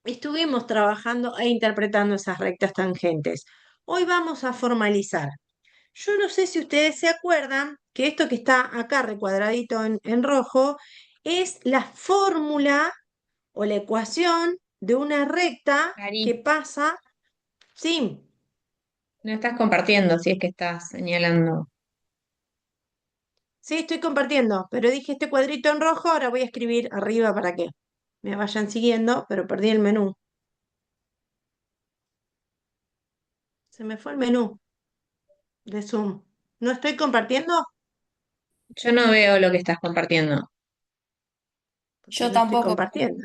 estuvimos trabajando e interpretando esas rectas tangentes. Hoy vamos a formalizar. Yo no sé si ustedes se acuerdan que esto que está acá recuadradito en rojo es la fórmula o la ecuación de una recta que Cari, pasa, sí, no estás compartiendo si es que estás señalando. sí, estoy compartiendo, pero dije este cuadrito en rojo, ahora voy a escribir arriba para que me vayan siguiendo, pero perdí el menú. Se me fue el menú de Zoom. ¿No estoy compartiendo? Yo no veo lo que estás compartiendo. Porque Yo no estoy tampoco. compartiendo.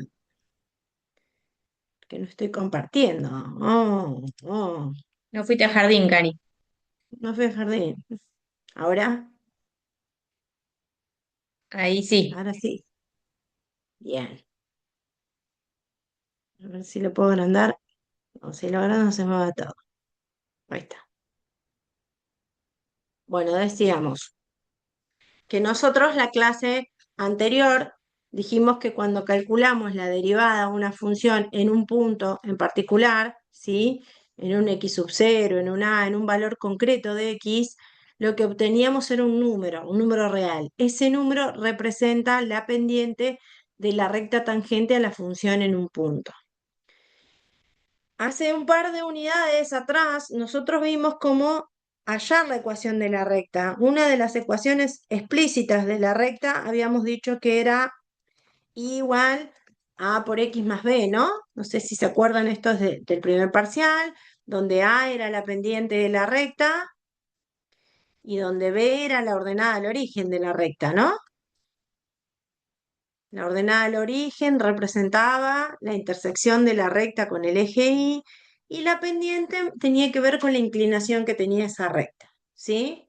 Porque no estoy compartiendo. Oh, oh. No fuiste al jardín, Cari. No fui al jardín. Ahora, Ahí sí. ahora sí. Bien. A ver si lo puedo agrandar. O si lo agrando se me va todo. Ahí está. Bueno, decíamos que nosotros la clase anterior dijimos que cuando calculamos la derivada de una función en un punto en particular, ¿sí? En un x sub 0, en un a, en un valor concreto de x, lo que obteníamos era un número real. Ese número representa la pendiente de la recta tangente a la función en un punto. Hace un par de unidades atrás, nosotros vimos cómo hallar la ecuación de la recta. Una de las ecuaciones explícitas de la recta habíamos dicho que era igual a A por X más B, ¿no? No sé si se acuerdan, esto es del primer parcial, donde A era la pendiente de la recta y donde B era la ordenada al origen de la recta, ¿no? La ordenada al origen representaba la intersección de la recta con el eje y la pendiente tenía que ver con la inclinación que tenía esa recta, ¿sí?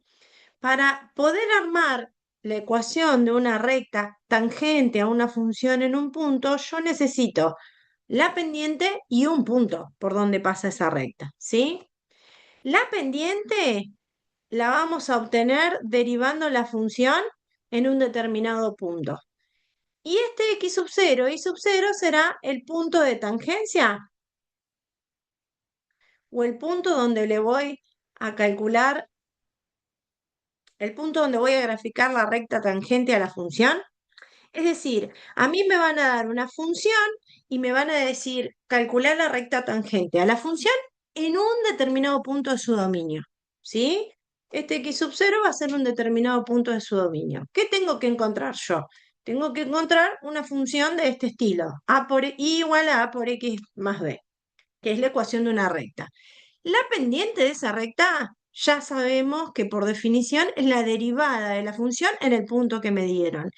Para poder armar la ecuación de una recta tangente a una función en un punto, yo necesito la pendiente y un punto por donde pasa esa recta, ¿sí? La pendiente la vamos a obtener derivando la función en un determinado punto. Y este x sub 0, y sub 0 será el punto de tangencia o el punto donde le voy a calcular, el punto donde voy a graficar la recta tangente a la función. Es decir, a mí me van a dar una función y me van a decir calcular la recta tangente a la función en un determinado punto de su dominio. ¿Sí? Este x sub 0 va a ser un determinado punto de su dominio. ¿Qué tengo que encontrar yo? Tengo que encontrar una función de este estilo, y igual a por x más b, que es la ecuación de una recta. La pendiente de esa recta ya sabemos que por definición es la derivada de la función en el punto que me dieron.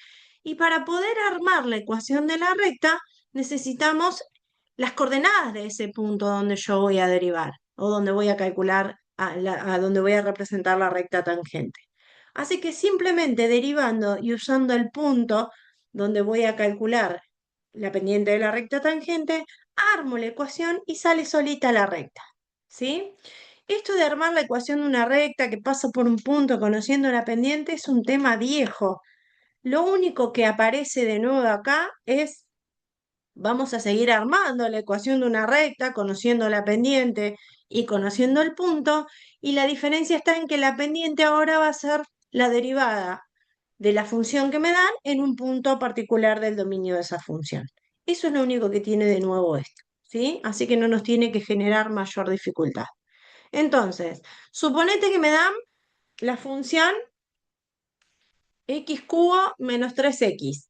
Y para poder armar la ecuación de la recta necesitamos las coordenadas de ese punto donde yo voy a derivar o donde voy a calcular, a donde voy a representar la recta tangente. Así que simplemente derivando y usando el punto donde voy a calcular la pendiente de la recta tangente, armo la ecuación y sale solita la recta. ¿Sí? Esto de armar la ecuación de una recta que pasa por un punto conociendo la pendiente es un tema viejo. Lo único que aparece de nuevo acá es, vamos a seguir armando la ecuación de una recta, conociendo la pendiente y conociendo el punto, y la diferencia está en que la pendiente ahora va a ser la derivada de la función que me dan en un punto particular del dominio de esa función. Eso es lo único que tiene de nuevo esto, ¿sí? Así que no nos tiene que generar mayor dificultad. Entonces, suponete que me dan la función x cubo menos 3x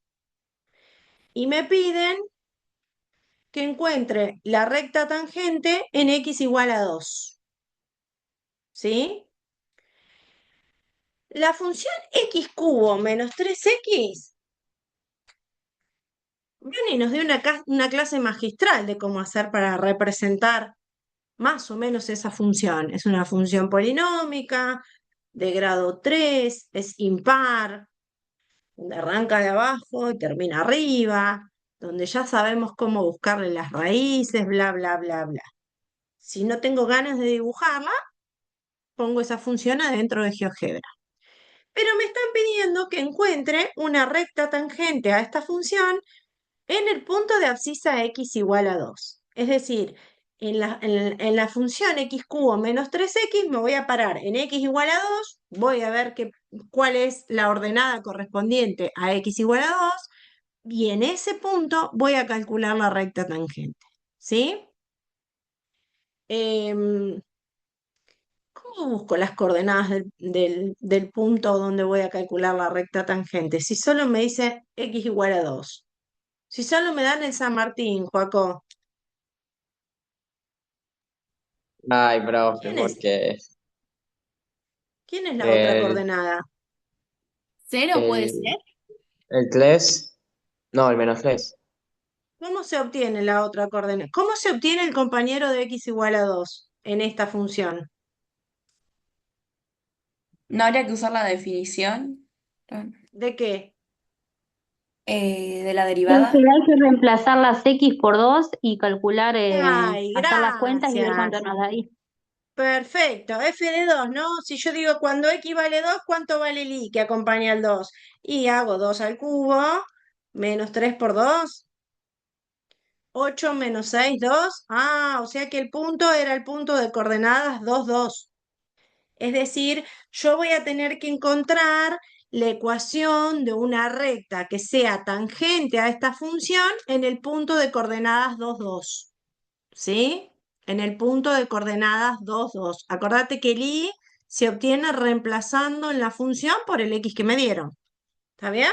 y me piden que encuentre la recta tangente en x igual a 2. ¿Sí? La función x cubo menos 3x viene y nos dio una clase magistral de cómo hacer para representar más o menos esa función. Es una función polinómica de grado 3, es impar, donde arranca de abajo y termina arriba, donde ya sabemos cómo buscarle las raíces, bla, bla, bla, bla. Si no tengo ganas de dibujarla, pongo esa función adentro de GeoGebra. Pero me están pidiendo que encuentre una recta tangente a esta función en el punto de abscisa x igual a 2. Es decir, en la función x cubo menos 3x me voy a parar en x igual a 2, voy a ver cuál es la ordenada correspondiente a x igual a 2, y en ese punto voy a calcular la recta tangente. ¿Sí? Em, ¿Cómo busco las coordenadas del punto donde voy a calcular la recta tangente? Si solo me dice x igual a 2. Si solo me dan el San Martín, Joaco. Ay, profe, ¿Quién es? porque ¿Quién es la otra el, coordenada? ¿Cero puede ser? el, el 3, no, el menos 3. ¿Cómo se obtiene la otra coordenada? ¿Cómo se obtiene el compañero de x igual a 2 en esta función? ¿No habría que usar la definición ¿De qué? de la Sí, derivada? hay que reemplazar las X por 2 y calcular, Ay, hacer las cuentas y ver cuánto gracias. nos da ahí. Perfecto. F de 2, ¿no? Si yo digo cuando x vale 2, ¿cuánto vale el y que acompaña al 2? Y hago 2 al cubo, menos 3 por 2, 8 menos 6, 2. Ah, o sea que el punto era el punto de coordenadas 2, 2. Es decir, yo voy a tener que encontrar la ecuación de una recta que sea tangente a esta función en el punto de coordenadas 2, 2. ¿Sí? En el punto de coordenadas 2, 2. Acordate que el y se obtiene reemplazando en la función por el x que me dieron. ¿Está bien?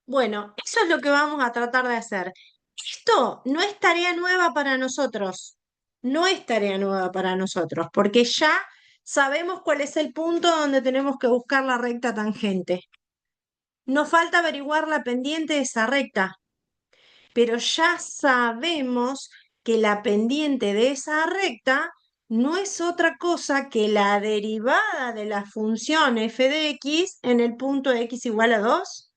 Bueno, eso es lo que vamos a tratar de hacer. Esto no es tarea nueva para nosotros. No es tarea nueva para nosotros, porque ya sabemos cuál es el punto donde tenemos que buscar la recta tangente. Nos falta averiguar la pendiente de esa recta, pero ya sabemos que la pendiente de esa recta no es otra cosa que la derivada de la función f de x en el punto de x igual a 2.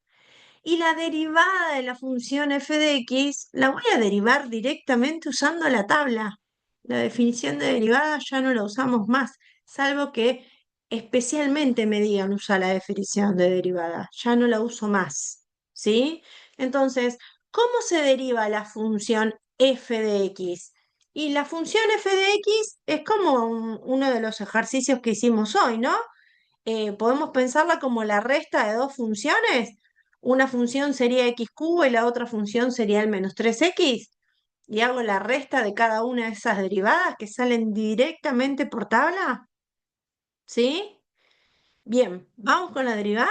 Y la derivada de la función f de x la voy a derivar directamente usando la tabla. La definición de derivada ya no la usamos más, salvo que especialmente me digan usa la definición de derivada. Ya no la uso más. ¿Sí? Entonces, ¿cómo se deriva la función f de x? Y la función f de x es como uno de los ejercicios que hicimos hoy, ¿no? Podemos pensarla como la resta de dos funciones. Una función sería x cubo y la otra función sería el menos 3x. Y hago la resta de cada una de esas derivadas que salen directamente por tabla. ¿Sí? Bien, vamos con la derivada.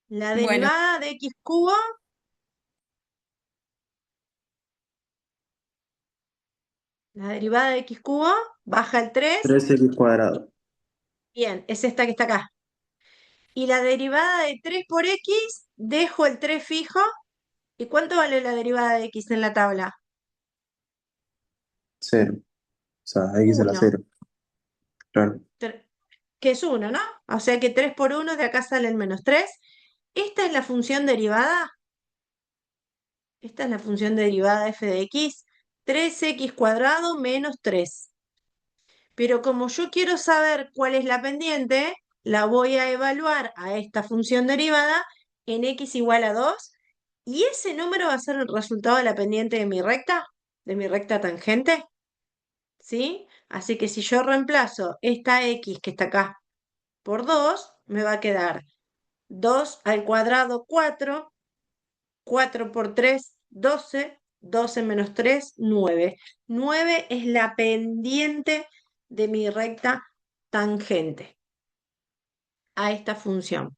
La Bueno, derivada de x cubo La derivada de x cubo baja el 3. 3x cuadrado. Bien, es esta que está acá. Y la derivada de 3 por x, dejo el 3 fijo. ¿Y cuánto vale la derivada de x en la tabla? 0. O sea, x a la 1, 0. Claro. que es 1, ¿no? O sea que 3 por 1 de acá sale el menos 3. Esta es la función derivada. Esta es la función derivada f de x. 3x cuadrado menos 3. Pero como yo quiero saber cuál es la pendiente, la voy a evaluar a esta función derivada en x igual a 2. Y ese número va a ser el resultado de la pendiente de mi recta tangente. ¿Sí? Así que si yo reemplazo esta x que está acá por 2, me va a quedar 2 al cuadrado 4, 4 por 3, 12, 12 menos 3, 9. 9 es la pendiente de mi recta tangente a esta función.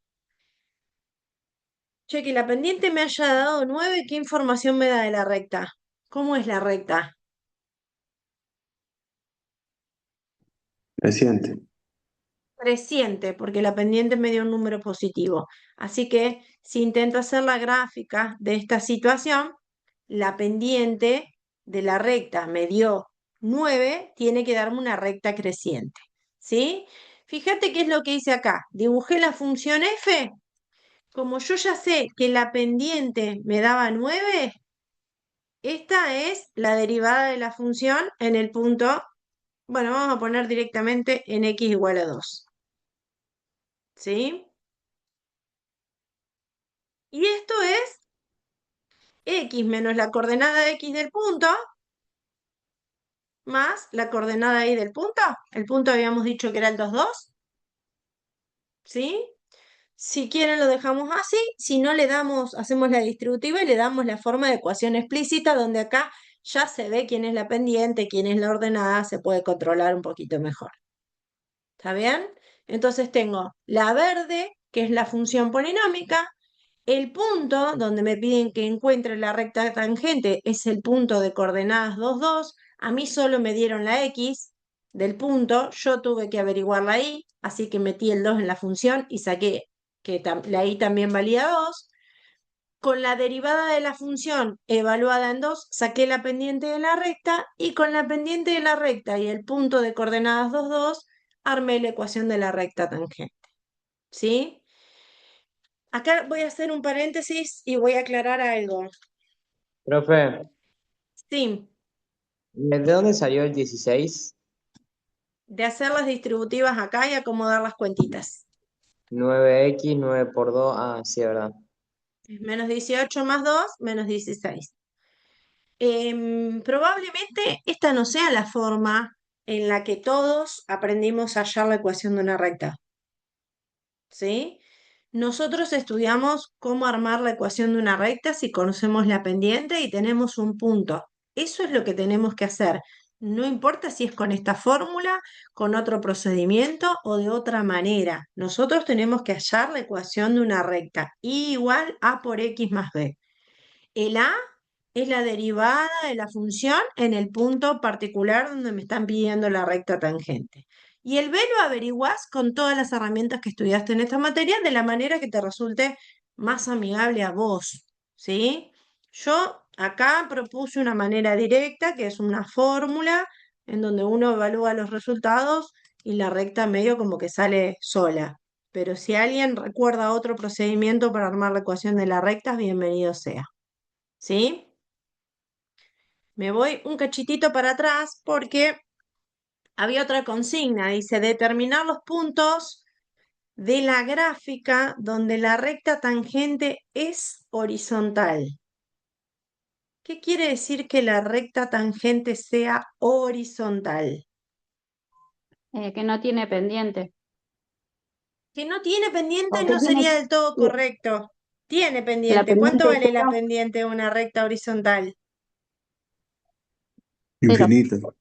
Che, que la pendiente me haya dado 9, ¿qué información me da de la recta? ¿Cómo es la recta? Creciente. Creciente, porque la pendiente me dio un número positivo. Así que si intento hacer la gráfica de esta situación, la pendiente de la recta me dio 9, tiene que darme una recta creciente. ¿Sí? Fíjate qué es lo que hice acá. Dibujé la función f. Como yo ya sé que la pendiente me daba 9, esta es la derivada de la función en el punto, bueno, vamos a poner directamente en x igual a 2. ¿Sí? Y esto es x menos la coordenada x del punto más la coordenada y del punto. El punto habíamos dicho que era el 2, 2. ¿Sí? Si quieren lo dejamos así, si no le damos, hacemos la distributiva y le damos la forma de ecuación explícita donde acá ya se ve quién es la pendiente, quién es la ordenada, se puede controlar un poquito mejor. ¿Está bien? Entonces tengo la verde, que es la función polinómica. El punto donde me piden que encuentre la recta tangente es el punto de coordenadas 2, 2. A mí solo me dieron la x del punto, yo tuve que averiguar la y, así que metí el 2 en la función y saqué que la y también valía 2. Con la derivada de la función evaluada en 2, saqué la pendiente de la recta y con la pendiente de la recta y el punto de coordenadas 2, 2, armé la ecuación de la recta tangente. ¿Sí? Acá voy a hacer un paréntesis y voy a aclarar algo. Profe, Sí, ¿de dónde salió el 16? de hacer las distributivas acá y acomodar las cuentitas. 9x, 9 por 2. Ah, sí, ¿verdad? Es menos 18 más 2, menos 16. Probablemente esta no sea la forma en la que todos aprendimos a hallar la ecuación de una recta. ¿Sí? Nosotros estudiamos cómo armar la ecuación de una recta si conocemos la pendiente y tenemos un punto. Eso es lo que tenemos que hacer. No importa si es con esta fórmula, con otro procedimiento o de otra manera. Nosotros tenemos que hallar la ecuación de una recta. Y igual a por x más b. El a es la derivada de la función en el punto particular donde me están pidiendo la recta tangente. Y el b lo averiguás con todas las herramientas que estudiaste en esta materia de la manera que te resulte más amigable a vos, ¿sí? Yo acá propuse una manera directa, que es una fórmula en donde uno evalúa los resultados y la recta medio como que sale sola. Pero si alguien recuerda otro procedimiento para armar la ecuación de la recta, bienvenido sea. ¿Sí? Me voy un cachitito para atrás porque había otra consigna. Dice, determinar los puntos de la gráfica donde la recta tangente es horizontal. ¿Qué quiere decir que la recta tangente sea horizontal? Que no tiene pendiente. Que no tiene pendiente O que no tiene sería del todo correcto. Tiene la pendiente. ¿Cuánto pendiente vale la cero, pendiente de una recta horizontal? cero. Infinito,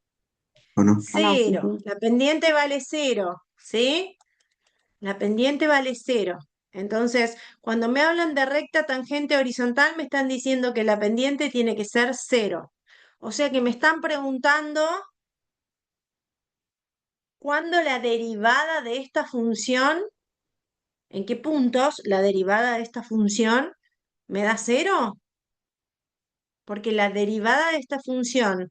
¿o no? Ah, no, Cero. La pendiente vale cero. ¿Sí? La pendiente vale cero. Entonces, cuando me hablan de recta tangente horizontal, me están diciendo que la pendiente tiene que ser cero. O sea que me están preguntando cuándo la derivada de esta función, en qué puntos la derivada de esta función me da cero, porque la derivada de esta función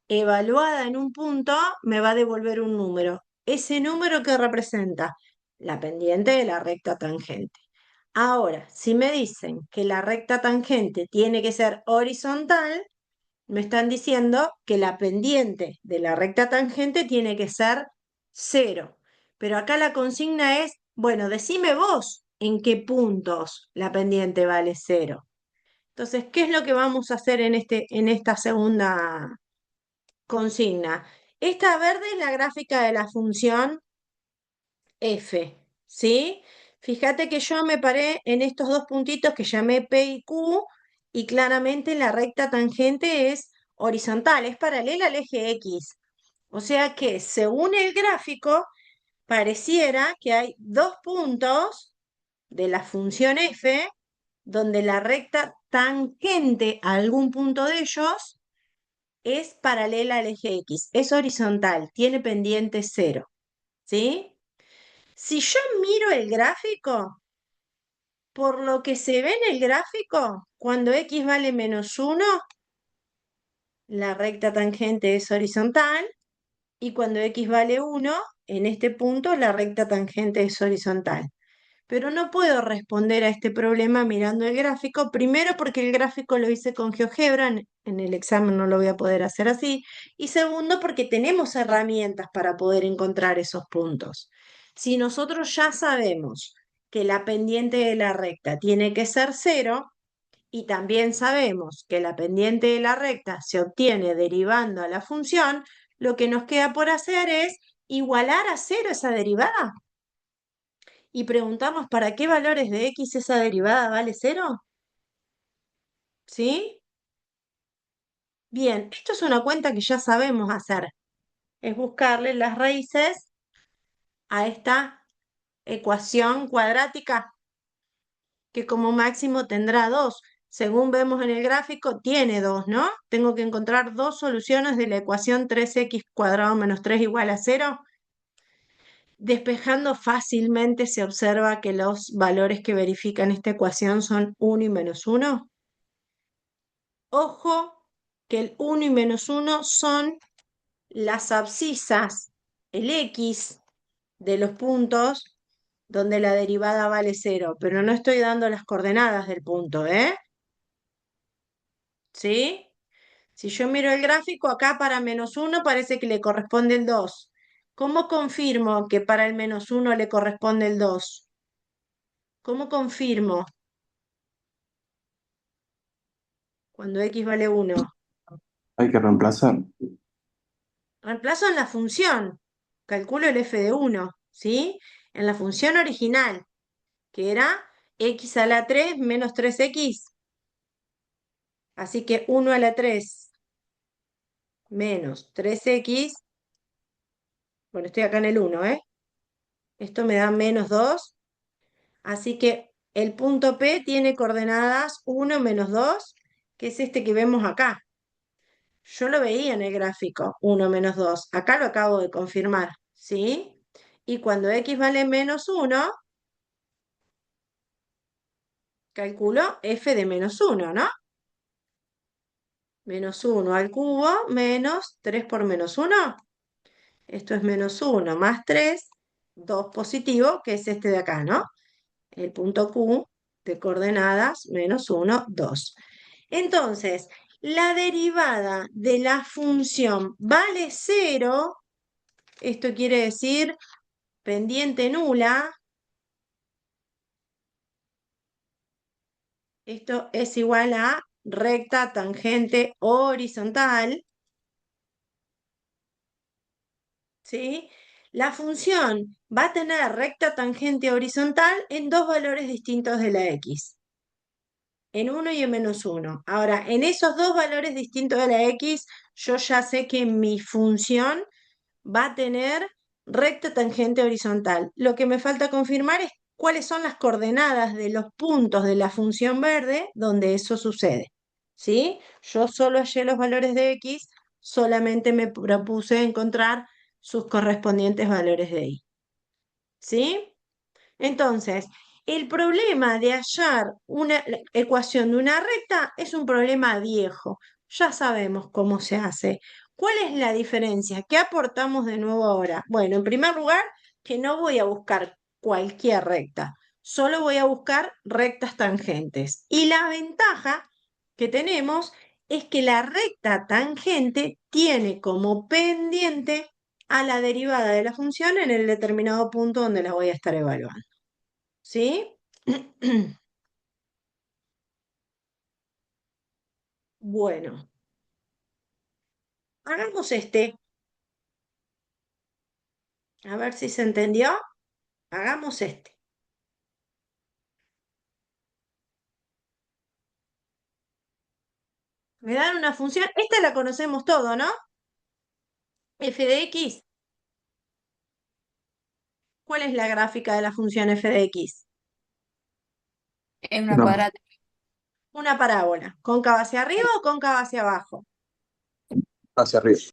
evaluada en un punto me va a devolver un número. Ese número que representa la pendiente de la recta tangente. Ahora, si me dicen que la recta tangente tiene que ser horizontal, me están diciendo que la pendiente de la recta tangente tiene que ser cero. Pero acá la consigna es, bueno, decime vos en qué puntos la pendiente vale cero. Entonces, ¿qué es lo que vamos a hacer en esta segunda consigna? Esta verde es la gráfica de la función f, ¿sí? Fíjate que yo me paré en estos dos puntitos que llamé P y Q y claramente la recta tangente es horizontal, es paralela al eje X. O sea que según el gráfico pareciera que hay dos puntos de la función f donde la recta tangente a algún punto de ellos es paralela al eje X, es horizontal, tiene pendiente cero, ¿sí? Si yo miro el gráfico, por lo que se ve en el gráfico, cuando x vale -1, la recta tangente es horizontal, y cuando x vale 1, en este punto la recta tangente es horizontal. Pero no puedo responder a este problema mirando el gráfico, primero porque el gráfico lo hice con GeoGebra, en el examen no lo voy a poder hacer así, y segundo porque tenemos herramientas para poder encontrar esos puntos. Si nosotros ya sabemos que la pendiente de la recta tiene que ser cero, y también sabemos que la pendiente de la recta se obtiene derivando a la función, lo que nos queda por hacer es igualar a cero esa derivada y preguntarnos para qué valores de x esa derivada vale cero. ¿Sí? Bien, esto es una cuenta que ya sabemos hacer. Es buscarle las raíces a esta ecuación cuadrática que como máximo tendrá 2. Según vemos en el gráfico, tiene 2, ¿no? Tengo que encontrar dos soluciones de la ecuación 3x cuadrado menos 3 igual a 0. Despejando fácilmente se observa que los valores que verifican esta ecuación son 1 y -1. Ojo que el 1 y -1 son las abscisas, el x de los puntos donde la derivada vale 0, pero no estoy dando las coordenadas del punto, ¿eh? ¿Sí? Si yo miro el gráfico, acá para -1 parece que le corresponde el 2. ¿Cómo confirmo que para el -1 le corresponde el 2? ¿Cómo confirmo cuando x vale 1? Hay que reemplazar. Reemplazo en la función. Calculo el f de 1, ¿sí? En la función original, que era x a la 3 menos 3x. Así que 1 a la 3 menos 3x. Bueno, estoy acá en el 1, ¿eh? Esto me da -2. Así que el punto P tiene coordenadas 1 menos 2, que es este que vemos acá. Yo lo veía en el gráfico, 1 menos 2. Acá lo acabo de confirmar, ¿sí? Y cuando x vale -1, calculo f de -1, ¿no? -1 al cubo menos 3 por -1. Esto es -1 más 3, 2 positivo, que es este de acá, ¿no? El punto Q de coordenadas -1, 2. Entonces, la derivada de la función vale 0, esto quiere decir pendiente nula, esto es igual a recta tangente horizontal, ¿sí? La función va a tener recta tangente horizontal en dos valores distintos de la x, en 1 y en -1. Ahora, en esos dos valores distintos de la x, yo ya sé que mi función va a tener recta tangente horizontal. Lo que me falta confirmar es cuáles son las coordenadas de los puntos de la función verde donde eso sucede. ¿sí? Yo solo hallé los valores de X, solamente me propuse encontrar sus correspondientes valores de Y, ¿sí? Entonces, el problema de hallar una ecuación de una recta es un problema viejo. Ya sabemos cómo se hace. ¿Cuál es la diferencia? ¿Qué aportamos de nuevo ahora? Bueno, en primer lugar, que no voy a buscar cualquier recta, solo voy a buscar rectas tangentes. Y la ventaja que tenemos es que la recta tangente tiene como pendiente a la derivada de la función en el determinado punto donde la voy a estar evaluando. ¿Sí? Bueno, hagamos este. A ver si se entendió. Hagamos este. Me dan una función. Esta la conocemos todo, ¿no? F de X. ¿Cuál es la gráfica de la función f de X? Es una Una cuadrada. Una parábola. ¿Cóncava hacia arriba o cóncava hacia abajo? hacia arriba. Hacia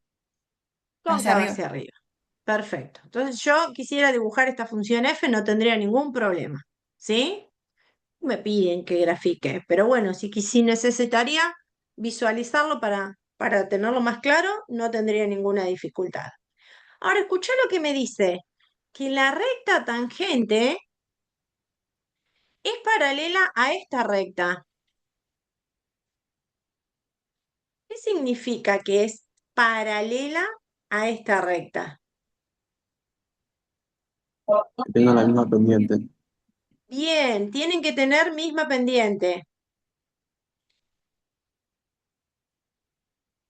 Cóncava arriba. hacia arriba. Perfecto. Entonces yo quisiera dibujar esta función f, no tendría ningún problema. ¿Sí? Me piden que grafique, pero bueno, si necesitaría visualizarlo para tenerlo más claro, no tendría ninguna dificultad. Ahora, escucha lo que me dice, que la recta tangente es paralela a esta recta. ¿Qué significa que es paralela a esta recta? Que tenga la misma pendiente. Bien, tienen que tener misma pendiente.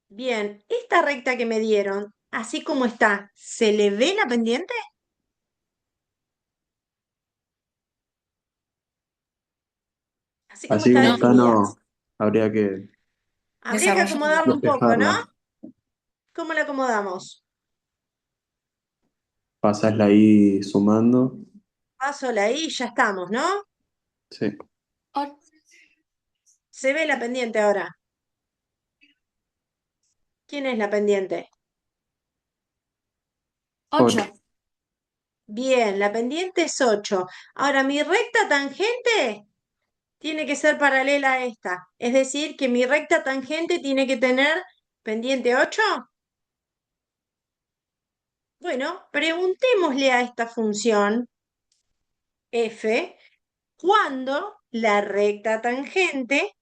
Bien, esta recta que me dieron, así como está, ¿se le ve la pendiente? Así como Así está como No, está, definida. no. Habría que Habría que desarrollarlo. acomodarlo un poco, ¿no? despejarla. ¿Cómo la acomodamos? Pasarla ahí sumando. Paso la I y ya estamos, ¿no? Sí. O- Se ve la pendiente ahora. ¿Quién es la pendiente? 8. 8. Bien, la pendiente es 8. Ahora, mi recta tangente tiene que ser paralela a esta. Es decir, que mi recta tangente tiene que tener pendiente 8. Bueno, preguntémosle a esta función f cuándo la recta tangente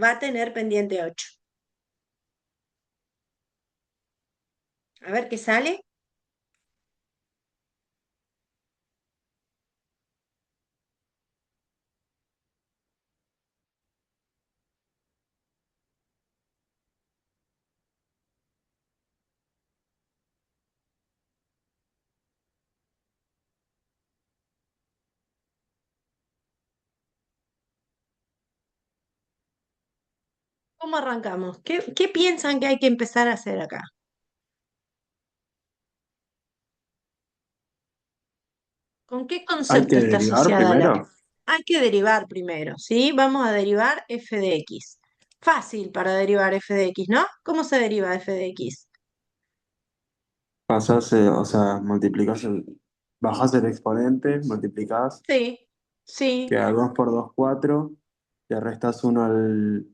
va a tener pendiente 8. A ver qué sale. ¿Cómo arrancamos? ¿Qué piensan que hay que empezar a hacer acá? ¿Con qué Hay concepto que está derivar asociada la... primero. Hay que derivar primero, ¿sí? Vamos a derivar f de x. Fácil para derivar f de x, ¿no? ¿Cómo se deriva f de x? Pasás, o sea, bajás el exponente, multiplicás, Sí, sí, queda 2 por 2 4, le restas uno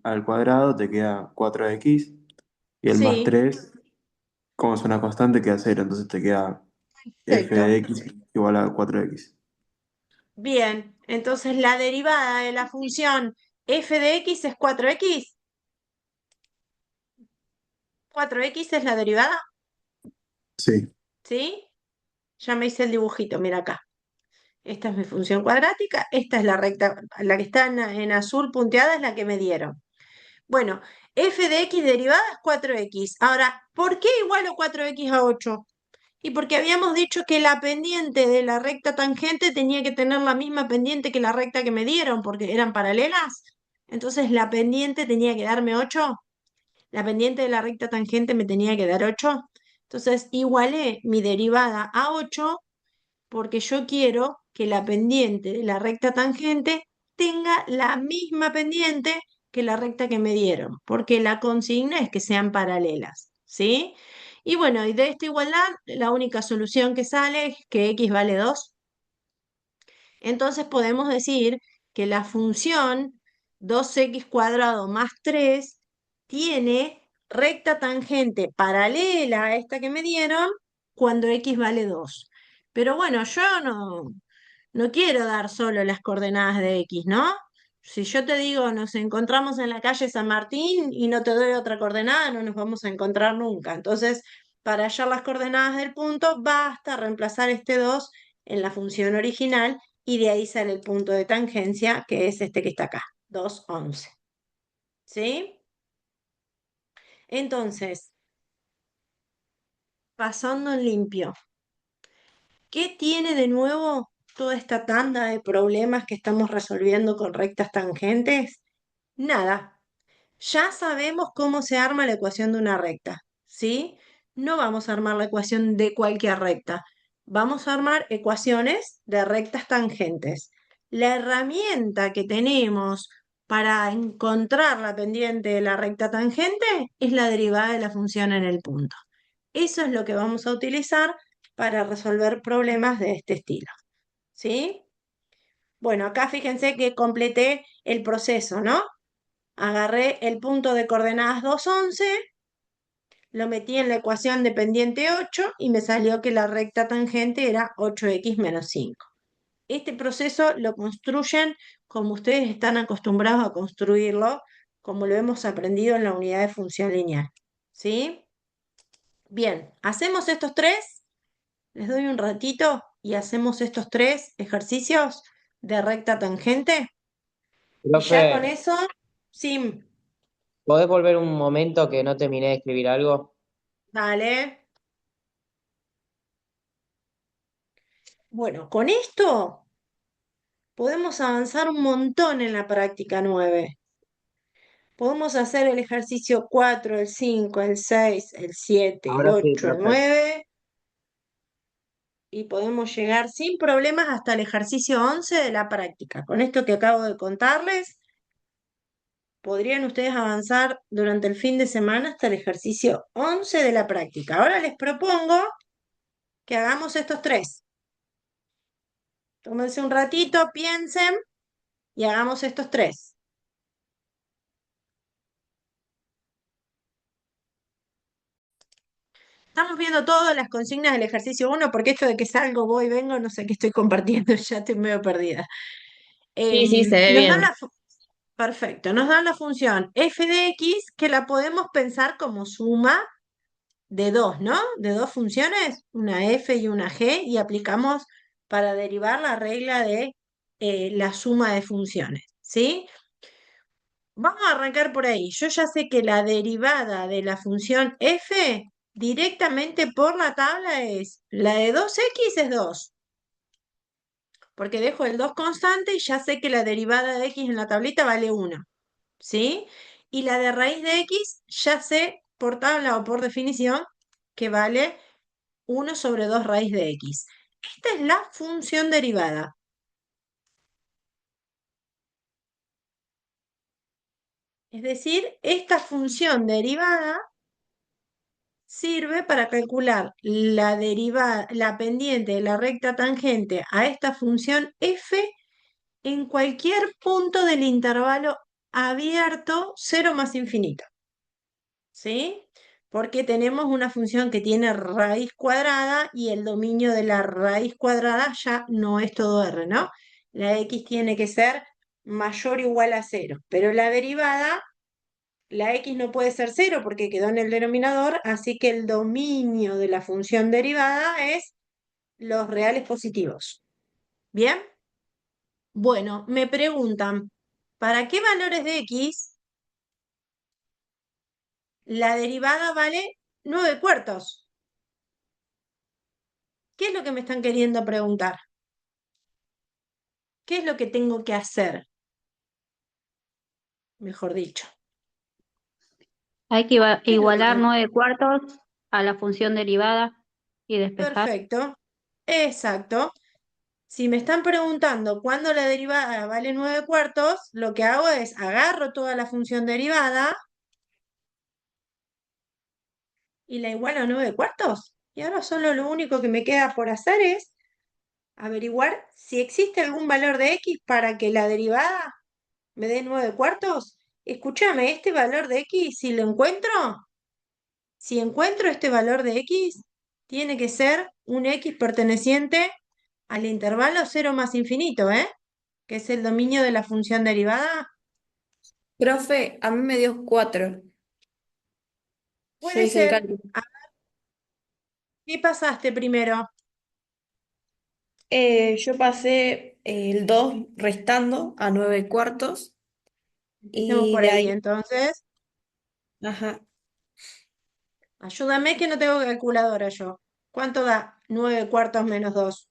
al cuadrado, te queda 4x, y el más sí. 3 como es una constante, queda 0, entonces te queda f de Perfecto. x igual a 4x. Bien, entonces la derivada de la función f de x es 4x. 4x es la derivada, Sí. ¿sí? Ya me hice el dibujito, mira acá. Esta es mi función cuadrática, esta es la recta, la que está en azul punteada es la que me dieron. Bueno, f de x derivada es 4x. Ahora, ¿por qué igualo 4x a 8? Y porque habíamos dicho que la pendiente de la recta tangente tenía que tener la misma pendiente que la recta que me dieron, porque eran paralelas. Entonces la pendiente tenía que darme 8. La pendiente de la recta tangente me tenía que dar 8. Entonces igualé mi derivada a 8 porque yo quiero que la pendiente de la recta tangente tenga la misma pendiente que la recta que me dieron, porque la consigna es que sean paralelas, ¿sí? Y bueno, y de esta igualdad, la única solución que sale es que x vale 2. Entonces podemos decir que la función 2x² más 3 tiene recta tangente paralela a esta que me dieron cuando x vale 2. Pero bueno, yo no quiero dar solo las coordenadas de x, ¿no? Si yo te digo nos encontramos en la calle San Martín y no te doy otra coordenada, no nos vamos a encontrar nunca. Entonces, para hallar las coordenadas del punto, basta reemplazar este 2 en la función original y de ahí sale el punto de tangencia, que es este que está acá, 2, 11. ¿Sí? Entonces, pasando en limpio, ¿qué tiene de nuevo toda esta tanda de problemas que estamos resolviendo con rectas tangentes? Nada. Ya sabemos cómo se arma la ecuación de una recta, ¿sí? No vamos a armar la ecuación de cualquier recta. Vamos a armar ecuaciones de rectas tangentes. La herramienta que tenemos para encontrar la pendiente de la recta tangente es la derivada de la función en el punto. Eso es lo que vamos a utilizar para resolver problemas de este estilo, ¿sí? Bueno, acá fíjense que completé el proceso, ¿no? Agarré el punto de coordenadas 2, 11, lo metí en la ecuación de pendiente 8 y me salió que la recta tangente era 8x menos 5. Este proceso lo construyen como ustedes están acostumbrados a construirlo, como lo hemos aprendido en la unidad de función lineal. ¿Sí? Bien, hacemos estos tres, les doy un ratito y hacemos estos tres ejercicios de recta tangente. Y Profe, ya con eso, sí, ¿podés volver un momento que no terminé de escribir algo? dale. Bueno, con esto podemos avanzar un montón en la práctica 9. Podemos hacer el ejercicio 4, el 5, el 6, el 7, el Ahora sí, 8, el profe. 9 y podemos llegar sin problemas hasta el ejercicio 11 de la práctica. Con esto que acabo de contarles, podrían ustedes avanzar durante el fin de semana hasta el ejercicio 11 de la práctica. Ahora les propongo que hagamos estos tres. Tómense un ratito, piensen y hagamos estos tres. Estamos viendo todas las consignas del ejercicio 1, porque esto de que salgo, voy, vengo, no sé qué estoy compartiendo, ya estoy medio perdida. Sí, sí, se ve Nos dan bien. perfecto, nos dan la función f de x que la podemos pensar como suma de dos, ¿no? De dos funciones, una f y una g, y aplicamos para derivar la regla de la suma de funciones, ¿sí? Vamos a arrancar por ahí. Yo ya sé que la derivada de la función f directamente por la tabla es la de 2x es 2, porque dejo el 2 constante y ya sé que la derivada de x en la tablita vale 1, ¿sí? Y la de raíz de x ya sé por tabla o por definición que vale 1 sobre 2 raíz de x. Esta es la función derivada. Es decir, esta función derivada sirve para calcular la derivada, la pendiente de la recta tangente a esta función f en cualquier punto del intervalo abierto 0 más infinito. ¿Sí? Porque tenemos una función que tiene raíz cuadrada y el dominio de la raíz cuadrada ya no es todo r, ¿no? La x tiene que ser mayor o igual a 0, pero la derivada la x no puede ser 0 porque quedó en el denominador, así que el dominio de la función derivada es los reales positivos. ¿Bien? Bueno, me preguntan, ¿para qué valores de x la derivada vale 9 cuartos? ¿Qué es lo que me están queriendo preguntar? ¿Qué es lo que tengo que hacer? Mejor dicho. Hay que ¿Qué es lo que igualar tengo? 9 cuartos a la función derivada y despejar. Perfecto. Exacto. Si me están preguntando cuándo la derivada vale 9 cuartos, lo que hago es agarro toda la función derivada y la igualo a 9 cuartos. Y ahora solo lo único que me queda por hacer es averiguar si existe algún valor de x para que la derivada me dé 9 cuartos. Escúchame, este valor de x, si lo encuentro, si encuentro este valor de x, tiene que ser un x perteneciente al intervalo 0 más infinito, ¿eh? Que es el dominio de la función derivada. Profe, a mí me dio 4. Yo Puede hice el ser. cálculo. ¿Qué pasaste primero? Yo pasé el 2 restando a 9 cuartos Empecemos y por de ahí, ahí, entonces. ajá, Ayúdame que no tengo calculadora yo. ¿Cuánto da 9 cuartos menos 2?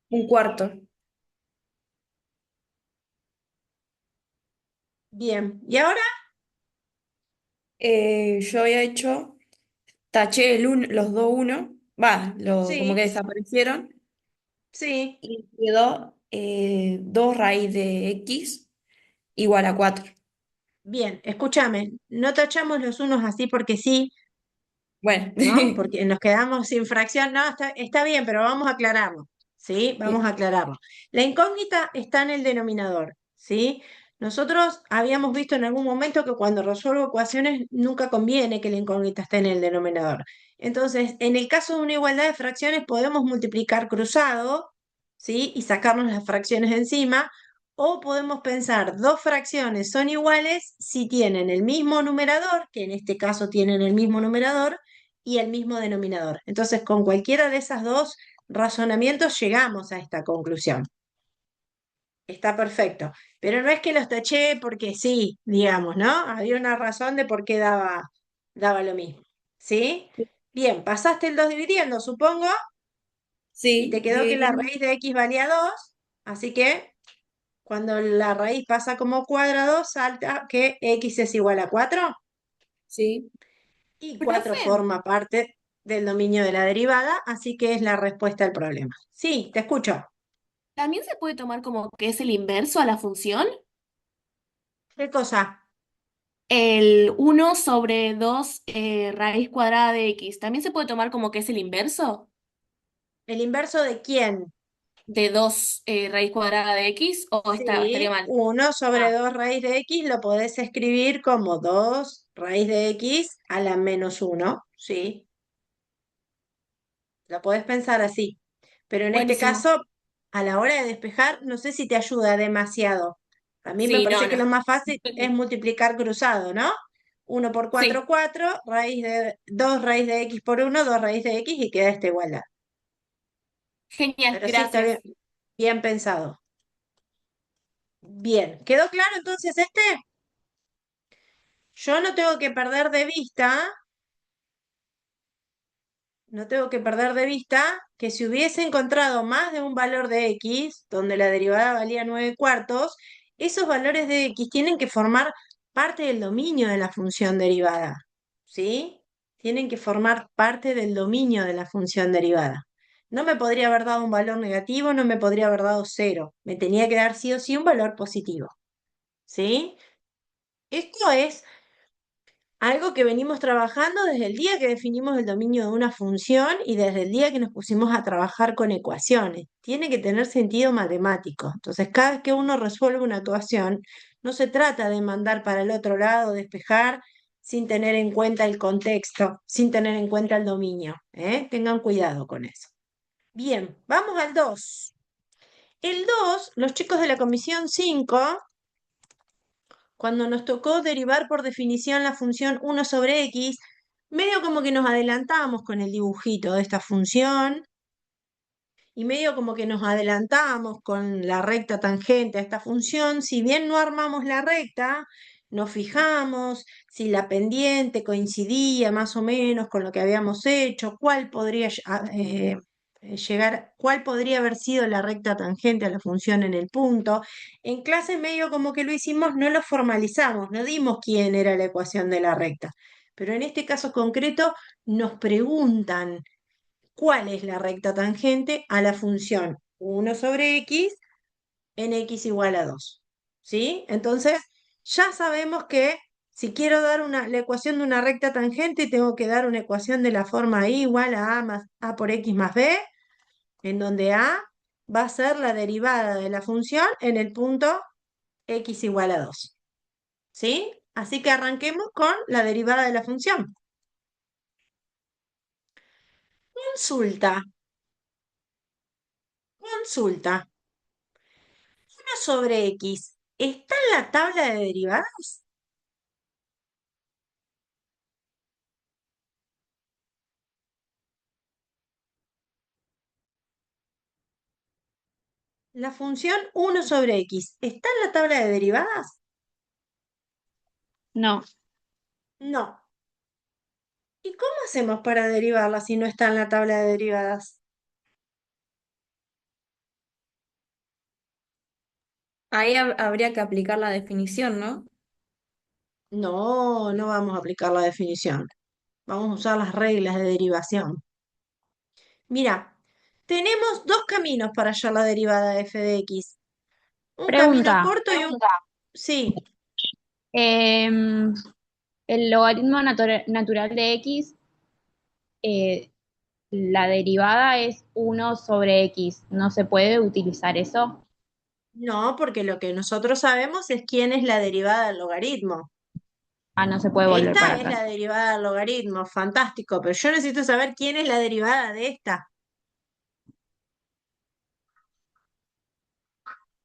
un cuarto. Bien. ¿Y ahora? Yo había hecho, taché los dos uno, como Sí, que desaparecieron sí. y quedó 2 raíz de x igual a 4. Bien, escúchame. No tachamos los unos así porque sí, Bueno, ¿no? Porque nos quedamos sin fracción. No, está bien, pero vamos a aclararlo, ¿sí? Vamos bien, a aclararlo. La incógnita está en el denominador, ¿sí? Nosotros habíamos visto en algún momento que cuando resuelvo ecuaciones nunca conviene que la incógnita esté en el denominador. Entonces, en el caso de una igualdad de fracciones podemos multiplicar cruzado, ¿sí? Y sacarnos las fracciones de encima. O podemos pensar, dos fracciones son iguales si tienen el mismo numerador, que en este caso tienen el mismo numerador, y el mismo denominador. Entonces, con cualquiera de esas dos razonamientos llegamos a esta conclusión. Está perfecto. Pero no es que los taché porque sí, digamos, ¿no? Había una razón de por qué daba lo mismo. ¿Sí? Bien, pasaste el 2 dividiendo, supongo, y te sí, quedó que la dividimos, raíz de x valía 2, así que cuando la raíz pasa como cuadrado, salta que x es igual a 4 sí. y 4 Profe, forma parte del dominio de la derivada, así que es la respuesta al problema. Sí, te escucho. ¿también se puede tomar como que es el inverso a la función? ¿Qué cosa? El 1/2 raíz cuadrada de x, ¿también se puede tomar como que es el inverso ¿El inverso de quién? de 2 raíz cuadrada de x o estaría Sí, mal? 1 sobre Ah, 2 raíz de x lo podés escribir como 2 raíz de x a la menos 1. Sí, lo podés pensar así. Pero en este buenísimo. caso, a la hora de despejar, no sé si te ayuda demasiado. A mí me Sí, parece no, que no. lo más fácil es multiplicar cruzado, ¿no? 1 por 4 Sí, 4 raíz de 2 raíz de x por 1 2 raíz de x y queda esta igualdad. genial, Pero sí está bien, gracias. bien pensado. Bien, ¿quedó claro entonces este? Yo no tengo que perder de vista, no tengo que perder de vista que si hubiese encontrado más de un valor de x, donde la derivada valía 9 cuartos, esos valores de x tienen que formar parte del dominio de la función derivada, ¿sí? Tienen que formar parte del dominio de la función derivada. No me podría haber dado un valor negativo, no me podría haber dado cero. Me tenía que dar sí o sí un valor positivo, ¿sí? Esto es algo que venimos trabajando desde el día que definimos el dominio de una función y desde el día que nos pusimos a trabajar con ecuaciones. Tiene que tener sentido matemático. Entonces, cada vez que uno resuelve una ecuación, no se trata de mandar para el otro lado, despejar, sin tener en cuenta el contexto, sin tener en cuenta el dominio. ¿Eh? Tengan cuidado con eso. Bien, vamos al 2. El 2, los chicos de la comisión 5, cuando nos tocó derivar por definición la función 1 sobre x, medio como que nos adelantamos con el dibujito de esta función y medio como que nos adelantamos con la recta tangente a esta función. Si bien no armamos la recta, nos fijamos si la pendiente coincidía más o menos con lo que habíamos hecho, cuál podría llegar, cuál podría haber sido la recta tangente a la función en el punto. En clase medio como que lo hicimos, no lo formalizamos, no dimos quién era la ecuación de la recta. Pero en este caso concreto nos preguntan cuál es la recta tangente a la función 1 sobre x en x igual a 2. ¿Sí? Entonces, ya sabemos que si quiero dar la ecuación de una recta tangente, tengo que dar una ecuación de la forma y igual a más a por x más b, en donde a va a ser la derivada de la función en el punto x igual a 2. ¿Sí? Así que arranquemos con la derivada de la función. Consulta, consulta. 1 sobre x, ¿está en la tabla de derivadas? La función 1 sobre x, ¿está en la tabla de derivadas? No. No. ¿Y cómo hacemos para derivarla si no está en la tabla de derivadas? Ahí habría que aplicar la definición, ¿no? No, no vamos a aplicar la definición. Vamos a usar las reglas de derivación. Mira, tenemos dos caminos para hallar la derivada de f de x. Un camino Pregunta. corto y un... Sí, em, el logaritmo natural de x, eh, la derivada es 1 sobre x. ¿No se puede utilizar eso? no, porque lo que nosotros sabemos es quién es la derivada del logaritmo. Ah, no se puede volver para Esta es atrás. la derivada del logaritmo, fantástico, pero yo necesito saber quién es la derivada de esta.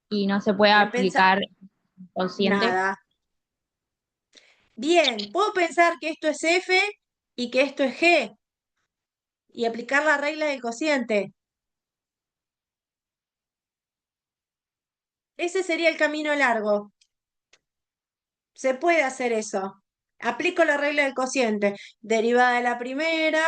Y no se puede Bien, pensa, aplicar consciente. nada. Bien, puedo pensar que esto es f y que esto es g y aplicar la regla del cociente. Ese sería el camino largo. Se puede hacer eso. Aplico la regla del cociente. Derivada de la primera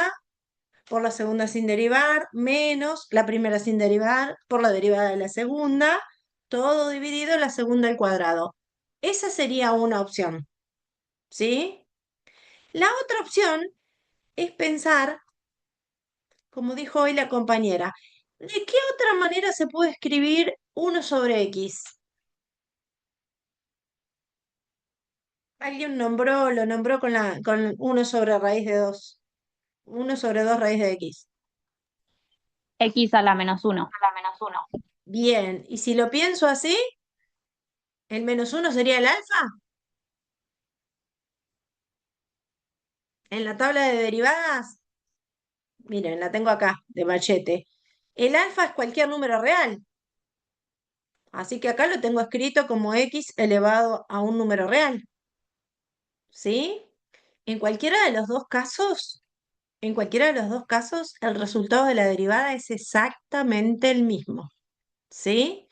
por la segunda sin derivar, menos la primera sin derivar por la derivada de la segunda, todo dividido en la segunda al cuadrado. Esa sería una opción, ¿sí? La otra opción es pensar, como dijo hoy la compañera, ¿de qué otra manera se puede escribir 1 sobre x? Alguien lo nombró con 1 sobre raíz de 2. 1 sobre 2 raíz de x. X a la menos 1. Bien, y si lo pienso así, el menos 1 sería el alfa. En la tabla de derivadas, miren, la tengo acá, de machete. El alfa es cualquier número real. Así que acá lo tengo escrito como x elevado a un número real. ¿Sí? En cualquiera de los dos casos, en cualquiera de los dos casos, el resultado de la derivada es exactamente el mismo. ¿Sí?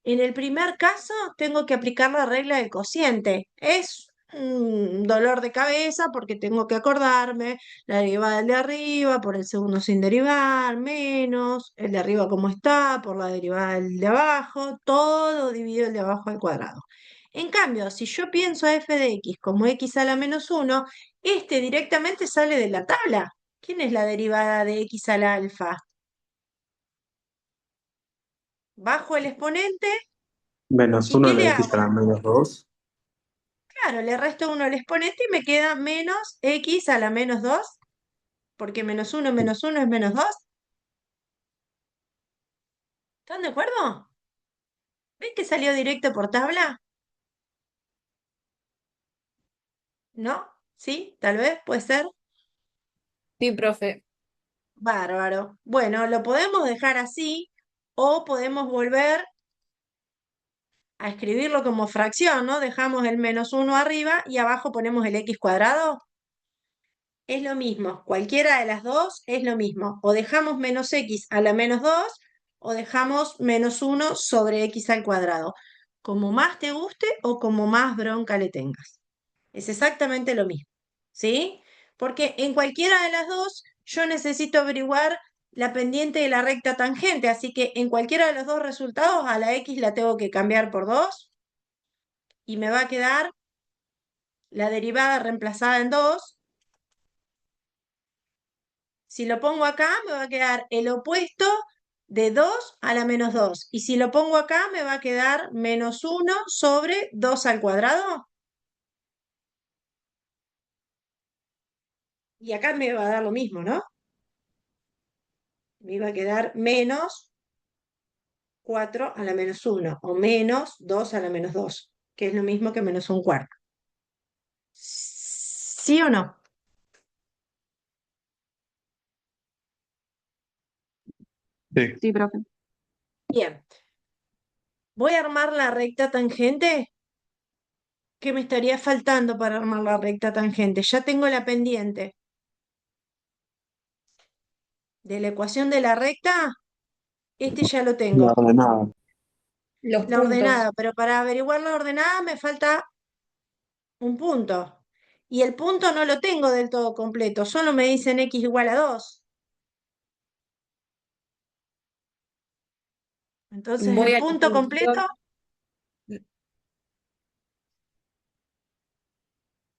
En el primer caso, tengo que aplicar la regla del cociente. Es un dolor de cabeza porque tengo que acordarme la derivada del de arriba por el segundo sin derivar, menos el de arriba como está por la derivada del de abajo, todo dividido el de abajo al cuadrado. En cambio, si yo pienso a f de x como x a la menos 1, este directamente sale de la tabla. ¿Quién es la derivada de x a la alfa? Bajo el exponente, Menos ¿y uno qué de le x a hago? la menos 2. Claro, le resto 1 al exponente y me queda menos x a la menos 2, porque menos uno es menos 2. ¿Están de acuerdo? ¿Ven que salió directo por tabla? ¿No? ¿Sí? Tal vez, puede ser. Sí, profe. Bárbaro. Bueno, lo podemos dejar así o podemos volver a escribirlo como fracción, ¿no? Dejamos el menos 1 arriba y abajo ponemos el x cuadrado. Es lo mismo, cualquiera de las dos es lo mismo. O dejamos menos x a la menos 2 o dejamos menos 1 sobre x al cuadrado. Como más te guste o como más bronca le tengas. Es exactamente lo mismo, ¿sí? Porque en cualquiera de las dos yo necesito averiguar la pendiente de la recta tangente, así que en cualquiera de los dos resultados a la x la tengo que cambiar por 2 y me va a quedar la derivada reemplazada en 2. Si lo pongo acá, me va a quedar el opuesto de 2 a la menos 2. Y si lo pongo acá, me va a quedar menos 1 sobre 2 al cuadrado. Y acá me va a dar lo mismo, ¿no? Me iba a quedar menos 4 a la menos 1 o menos 2 a la menos 2, que es lo mismo que menos un cuarto. ¿Sí o no? Sí. Sí, profe. Bien. Voy a armar la recta tangente. ¿Qué me estaría faltando para armar la recta tangente? Ya tengo la pendiente de la ecuación de la recta. Este ya lo La tengo. ordenada. Los La puntos. ordenada, pero para averiguar la ordenada me falta un punto. Y el punto no lo tengo del todo completo, solo me dicen x igual a 2. Entonces Voy el a la punto completo función.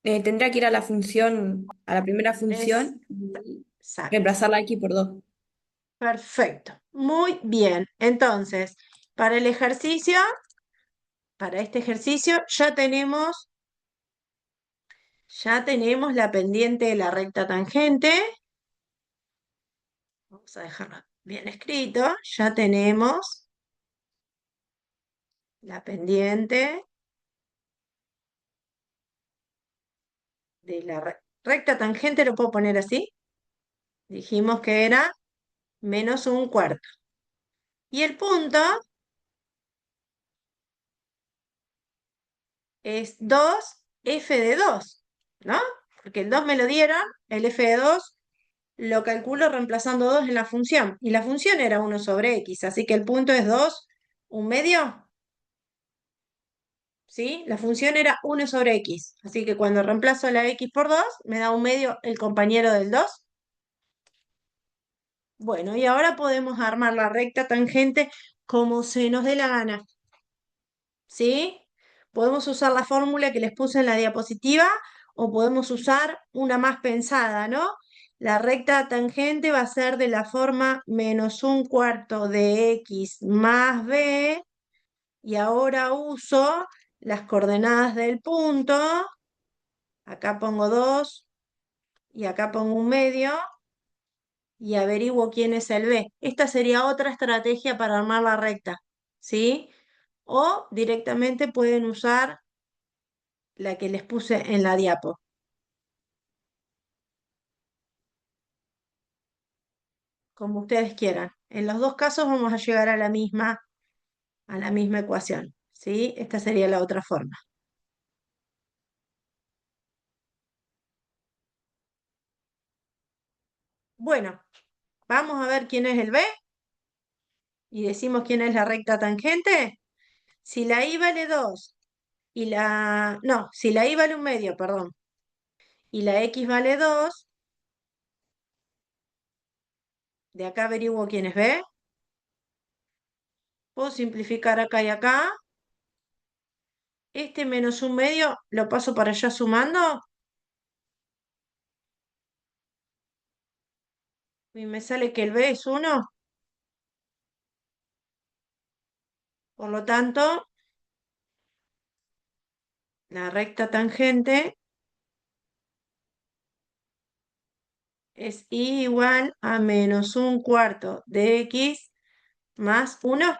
Tendría que ir a la función, a la primera es función y exacto. reemplazar la X por 2. Perfecto. Muy bien. Entonces, para el ejercicio, para este ejercicio, ya tenemos la pendiente de la recta tangente. Vamos a dejarlo bien escrito. Ya tenemos la pendiente de la recta tangente, lo puedo poner así. Dijimos que era menos un cuarto. Y el punto es 2f de 2, ¿no? Porque el 2 me lo dieron, el f de 2 lo calculo reemplazando 2 en la función. Y la función era 1 sobre x, así que el punto es 2, un medio. ¿Sí? La función era 1 sobre x. Así que cuando reemplazo la x por 2, me da un medio el compañero del 2. Bueno, y ahora podemos armar la recta tangente como se nos dé la gana. ¿Sí? Podemos usar la fórmula que les puse en la diapositiva o podemos usar una más pensada, ¿no? La recta tangente va a ser de la forma menos un cuarto de x más b, y ahora uso las coordenadas del punto. Acá pongo 2 y acá pongo un medio y averiguo quién es el b. Esta sería otra estrategia para armar la recta, ¿sí? O directamente pueden usar la que les puse en la diapo. Como ustedes quieran. En los dos casos vamos a llegar a la misma ecuación, ¿sí? Esta sería la otra forma. Bueno, vamos a ver quién es el b y decimos quién es la recta tangente. Si la y vale 2 y no, si la y vale un medio, perdón, y la x vale 2, de acá averiguo quién es b. Puedo simplificar acá y acá. Este menos un medio lo paso para allá sumando. Y me sale que el b es 1. Por lo tanto, la recta tangente es y igual a menos un cuarto de x más 1.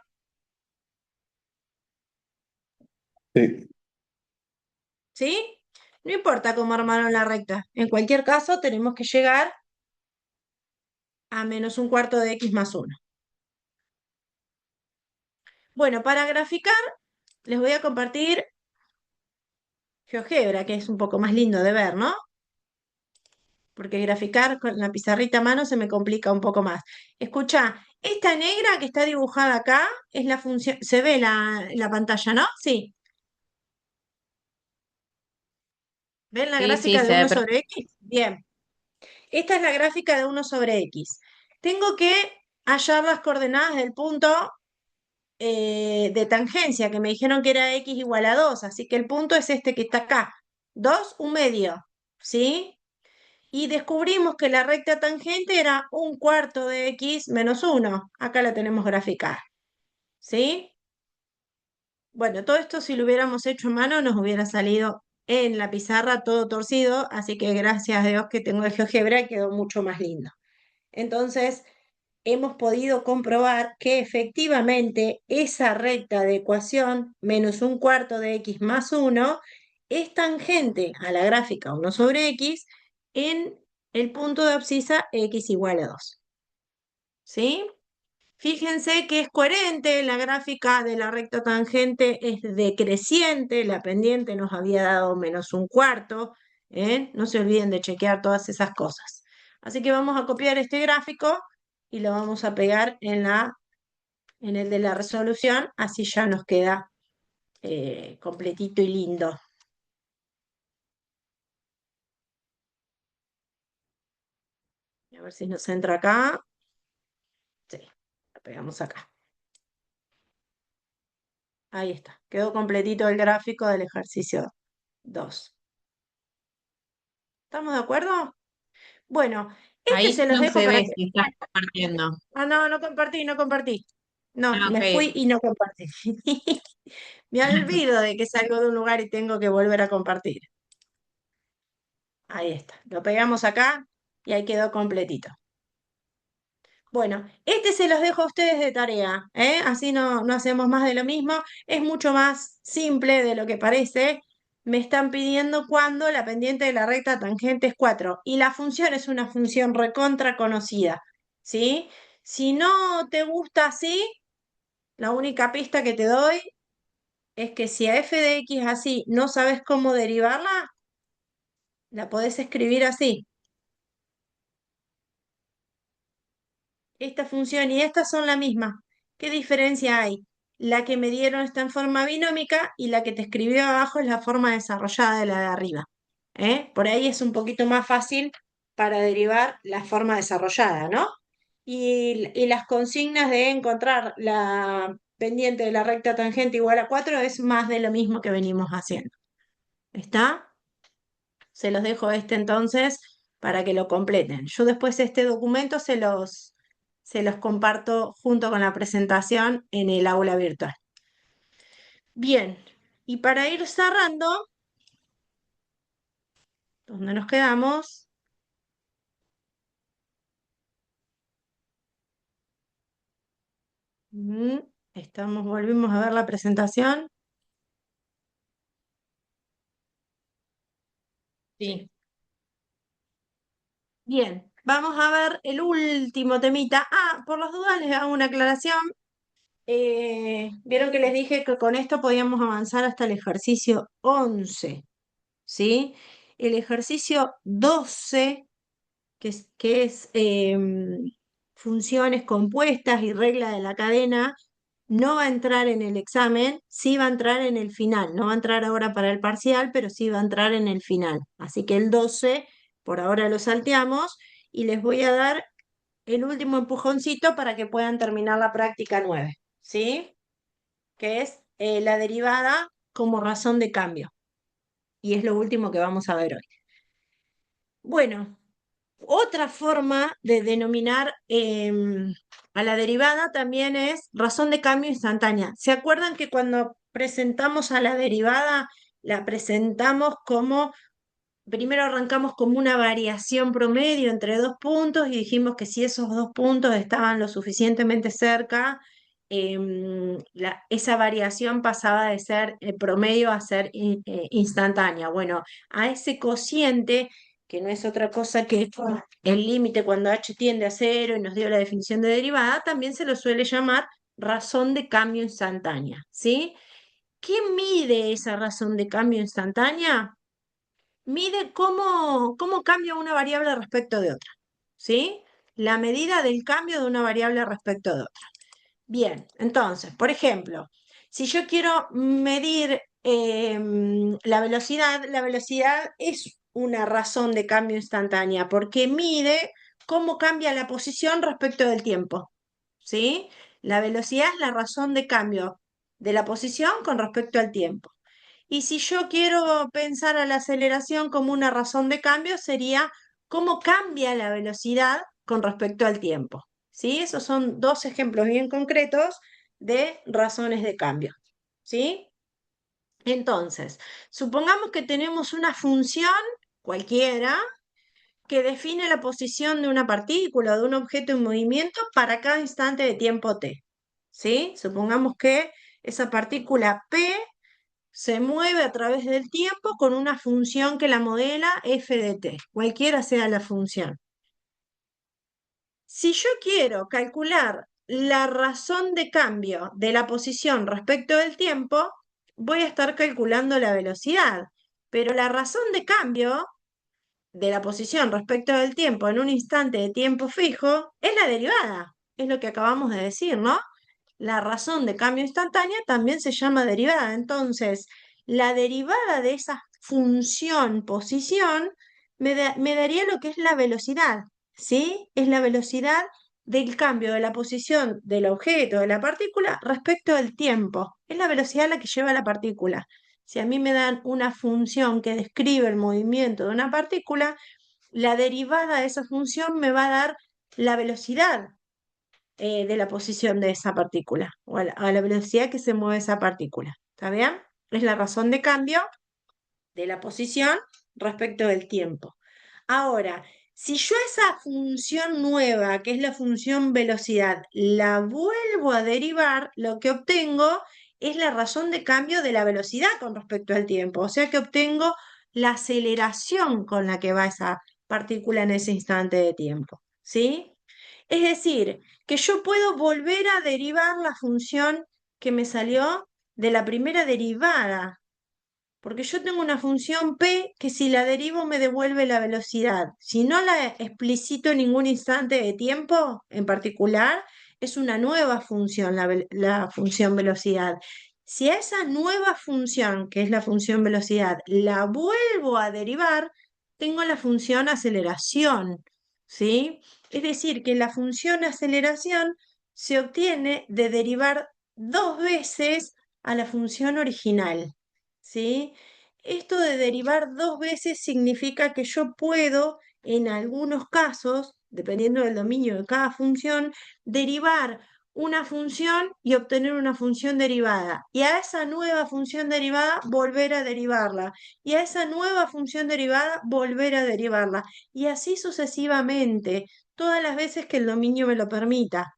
Sí. ¿Sí? No importa cómo armaron la recta. En cualquier caso, tenemos que llegar a menos un cuarto de x más 1. Bueno, para graficar, les voy a compartir GeoGebra, que es un poco más lindo de ver, ¿no? Porque graficar con la pizarrita a mano se me complica un poco más. Escucha, esta negra que está dibujada acá es la función, se ve la pantalla, ¿no? Sí. ¿Ven la Sí, sí, gráfica de se ve 1 sobre x? Bien. Esta es la gráfica de 1 sobre x. Tengo que hallar las coordenadas del punto de tangencia, que me dijeron que era x igual a 2, así que el punto es este que está acá. 2, un medio, ¿sí? y descubrimos que la recta tangente era 1/4 de x menos 1. Acá la tenemos graficada, ¿sí? Bueno, todo esto si lo hubiéramos hecho a mano nos hubiera salido en la pizarra todo torcido, así que gracias a Dios que tengo el GeoGebra y quedó mucho más lindo. Entonces, hemos podido comprobar que efectivamente esa recta de ecuación menos 1/4 de x más 1 es tangente a la gráfica 1 sobre x en el punto de abscisa x igual a 2. ¿Sí? Fíjense que es coherente, la gráfica de la recta tangente es decreciente, la pendiente nos había dado menos 1/4, ¿eh? No se olviden de chequear todas esas cosas. Así que vamos a copiar este gráfico y lo vamos a pegar en el de la resolución, así ya nos queda completito y lindo. A ver si nos entra acá. Sí, lo pegamos acá. Ahí está, quedó completito el gráfico del ejercicio 2. ¿Estamos de acuerdo? Bueno, este Ahí se los no dejo se para ve que... si estás compartiendo. Ah, no, no compartí, no compartí. No, Ah, ok, me fui ok. y no compartí. Me olvido de que salgo de un lugar y tengo que volver a compartir. Ahí está, lo pegamos acá y ahí quedó completito. Bueno, este se los dejo a ustedes de tarea, ¿eh? Así no hacemos más de lo mismo. Es mucho más simple de lo que parece. Me están pidiendo cuando la pendiente de la recta tangente es 4 y la función es una función recontra conocida, ¿sí? Si no te gusta así, la única pista que te doy es que si a f de x así no sabes cómo derivarla, la podés escribir así. Esta función y esta son la misma. ¿Qué diferencia hay? La que me dieron está en forma binómica y la que te escribió abajo es la forma desarrollada de la de arriba. ¿Eh? Por ahí es un poquito más fácil para derivar la forma desarrollada, ¿no? Y las consignas de encontrar la pendiente de la recta tangente igual a 4 es más de lo mismo que venimos haciendo. ¿Está? Se los dejo este entonces para que lo completen. Yo después este documento se los comparto junto con la presentación en el aula virtual. Bien, y para ir cerrando, ¿dónde nos quedamos? Volvimos a ver la presentación. Sí. Bien, vamos a ver el último temita. Ah, por las dudas les hago una aclaración. Vieron que les dije que con esto podíamos avanzar hasta el ejercicio 11. ¿Sí? El ejercicio 12, que es funciones compuestas y regla de la cadena, no va a entrar en el examen, sí va a entrar en el final. No va a entrar ahora para el parcial, pero sí va a entrar en el final. Así que el 12, por ahora lo salteamos y les voy a dar el último empujoncito para que puedan terminar la práctica 9, ¿sí? Que es la derivada como razón de cambio. Y es lo último que vamos a ver hoy. Bueno, otra forma de denominar a la derivada también es razón de cambio instantánea. ¿Se acuerdan que cuando presentamos a la derivada, la presentamos como, primero arrancamos como una variación promedio entre dos puntos y dijimos que si esos dos puntos estaban lo suficientemente cerca, esa variación pasaba de ser promedio a ser instantánea? Bueno, a ese cociente, que no es otra cosa que el límite cuando h tiende a cero y nos dio la definición de derivada, también se lo suele llamar razón de cambio instantánea, ¿sí? ¿Qué mide esa razón de cambio instantánea? Mide cómo cambia una variable respecto de otra, ¿sí? La medida del cambio de una variable respecto de otra. Bien, entonces, por ejemplo, si yo quiero medir la velocidad es una razón de cambio instantánea porque mide cómo cambia la posición respecto del tiempo, ¿sí? La velocidad es la razón de cambio de la posición con respecto al tiempo. Y si yo quiero pensar a la aceleración como una razón de cambio, sería cómo cambia la velocidad con respecto al tiempo. ¿Sí? Esos son dos ejemplos bien concretos de razones de cambio. ¿Sí? Entonces, supongamos que tenemos una función cualquiera que define la posición de una partícula o de un objeto en movimiento para cada instante de tiempo t. ¿Sí? Supongamos que esa partícula P se mueve a través del tiempo con una función que la modela f de t, cualquiera sea la función. Si yo quiero calcular la razón de cambio de la posición respecto del tiempo, voy a estar calculando la velocidad, pero la razón de cambio de la posición respecto del tiempo en un instante de tiempo fijo es la derivada, es lo que acabamos de decir, ¿no? La razón de cambio instantánea también se llama derivada. Entonces, la derivada de esa función posición me daría lo que es la velocidad, ¿sí? Es la velocidad del cambio de la posición del objeto, de la partícula, respecto del tiempo. Es la velocidad a la que lleva la partícula. Si a mí me dan una función que describe el movimiento de una partícula, la derivada de esa función me va a dar la velocidad de la posición de esa partícula o a la velocidad que se mueve esa partícula. ¿Está bien? Es la razón de cambio de la posición respecto del tiempo. Ahora, si yo esa función nueva, que es la función velocidad, la vuelvo a derivar, lo que obtengo es la razón de cambio de la velocidad con respecto al tiempo. O sea que obtengo la aceleración con la que va esa partícula en ese instante de tiempo. ¿Sí? Es decir, que yo puedo volver a derivar la función que me salió de la primera derivada, porque yo tengo una función p que si la derivo me devuelve la velocidad. Si no la explicito en ningún instante de tiempo en particular, es una nueva función, la función velocidad. Si a esa nueva función, que es la función velocidad, la vuelvo a derivar, tengo la función aceleración, ¿sí? Es decir, que la función aceleración se obtiene de derivar dos veces a la función original. ¿Sí? Esto de derivar dos veces significa que yo puedo, en algunos casos, dependiendo del dominio de cada función, derivar una función y obtener una función derivada. Y a esa nueva función derivada volver a derivarla. Y a esa nueva función derivada volver a derivarla. Y así sucesivamente, todas las veces que el dominio me lo permita.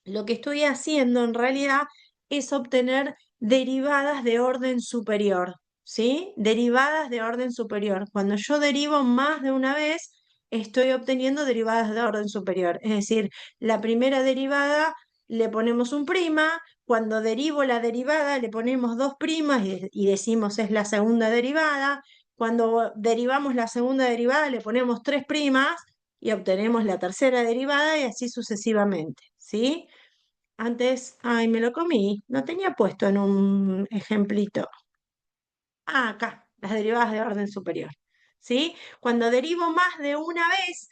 Lo que estoy haciendo en realidad es obtener derivadas de orden superior, ¿sí? Derivadas de orden superior. Cuando yo derivo más de una vez, estoy obteniendo derivadas de orden superior. Es decir, la primera derivada le ponemos un prima, cuando derivo la derivada le ponemos dos primas y decimos es la segunda derivada. Cuando derivamos la segunda derivada le ponemos tres primas y obtenemos la tercera derivada y así sucesivamente, ¿sí? Antes, ay, me lo comí, no tenía puesto en un ejemplito. Ah, acá, las derivadas de orden superior. ¿Sí? Cuando derivo más de una vez,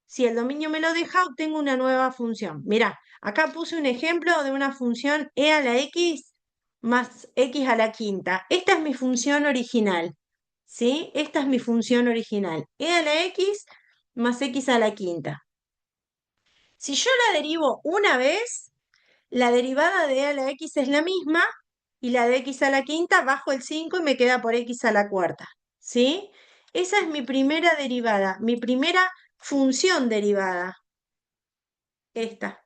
si el dominio me lo deja, obtengo una nueva función. Mirá, acá puse un ejemplo de una función e a la x más x a la quinta. Esta es mi función original. ¿Sí? Esta es mi función original. E a la x más x a la quinta. Si yo la derivo una vez, la derivada de e a la x es la misma y la de x a la quinta bajo el 5 y me queda por x a la cuarta. ¿Sí? Esa es mi primera derivada, mi primera función derivada. Esta.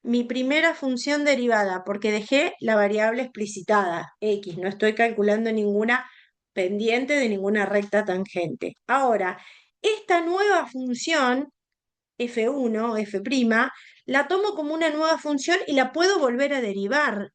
Mi primera función derivada, porque dejé la variable explicitada, x. No estoy calculando ninguna pendiente de ninguna recta tangente. Ahora, esta nueva función f1, f', la tomo como una nueva función y la puedo volver a derivar.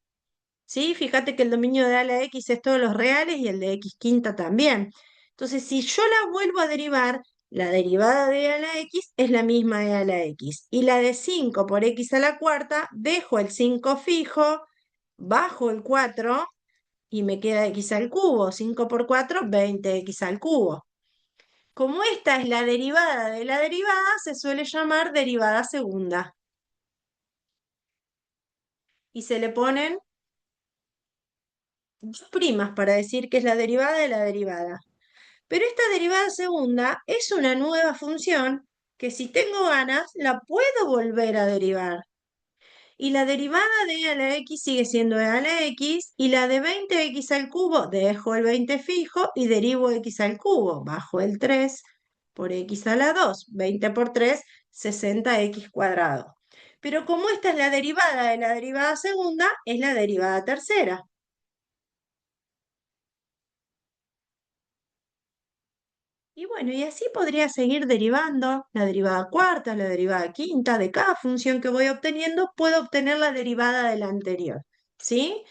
¿Sí? Fíjate que el dominio de a la x es todos los reales y el de x quinta también. Entonces, si yo la vuelvo a derivar, la derivada de a la x es la misma de a la x. Y la de 5 por x a la cuarta, dejo el 5 fijo, bajo el 4 y me queda x al cubo. 5 por 4, 20x al cubo. Como esta es la derivada de la derivada, se suele llamar derivada segunda. Y se le ponen dos primas para decir que es la derivada de la derivada. Pero esta derivada segunda es una nueva función que si tengo ganas la puedo volver a derivar. Y la derivada de e a la x sigue siendo e a la x, y la de 20x al cubo, dejo el 20 fijo y derivo x al cubo, bajo el 3 por x a la 2, 20 por 3, 60x cuadrado. Pero como esta es la derivada de la derivada segunda, es la derivada tercera. Y bueno, y así podría seguir derivando la derivada cuarta, la derivada quinta. De cada función que voy obteniendo, puedo obtener la derivada de la anterior. ¿Sí?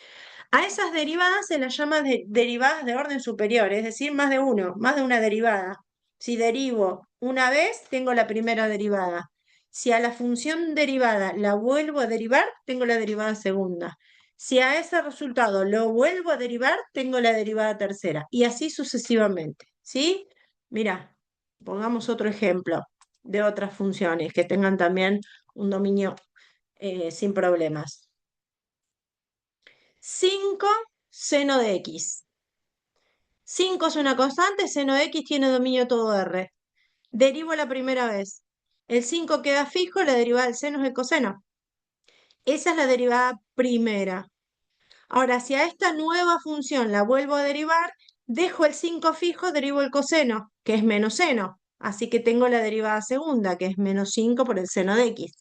A esas derivadas se las llama derivadas de orden superior, es decir, más de uno, más de una derivada. Si derivo una vez, tengo la primera derivada. Si a la función derivada la vuelvo a derivar, tengo la derivada segunda. Si a ese resultado lo vuelvo a derivar, tengo la derivada tercera. Y así sucesivamente. ¿Sí? Mira, pongamos otro ejemplo de otras funciones que tengan también un dominio sin problemas. 5 seno de x. 5 es una constante, seno de x tiene dominio todo R. Derivo la primera vez. El 5 queda fijo, la derivada del seno es el coseno. Esa es la derivada primera. Ahora, si a esta nueva función la vuelvo a derivar, dejo el 5 fijo, derivo el coseno, que es menos seno. Así que tengo la derivada segunda, que es menos 5 por el seno de x.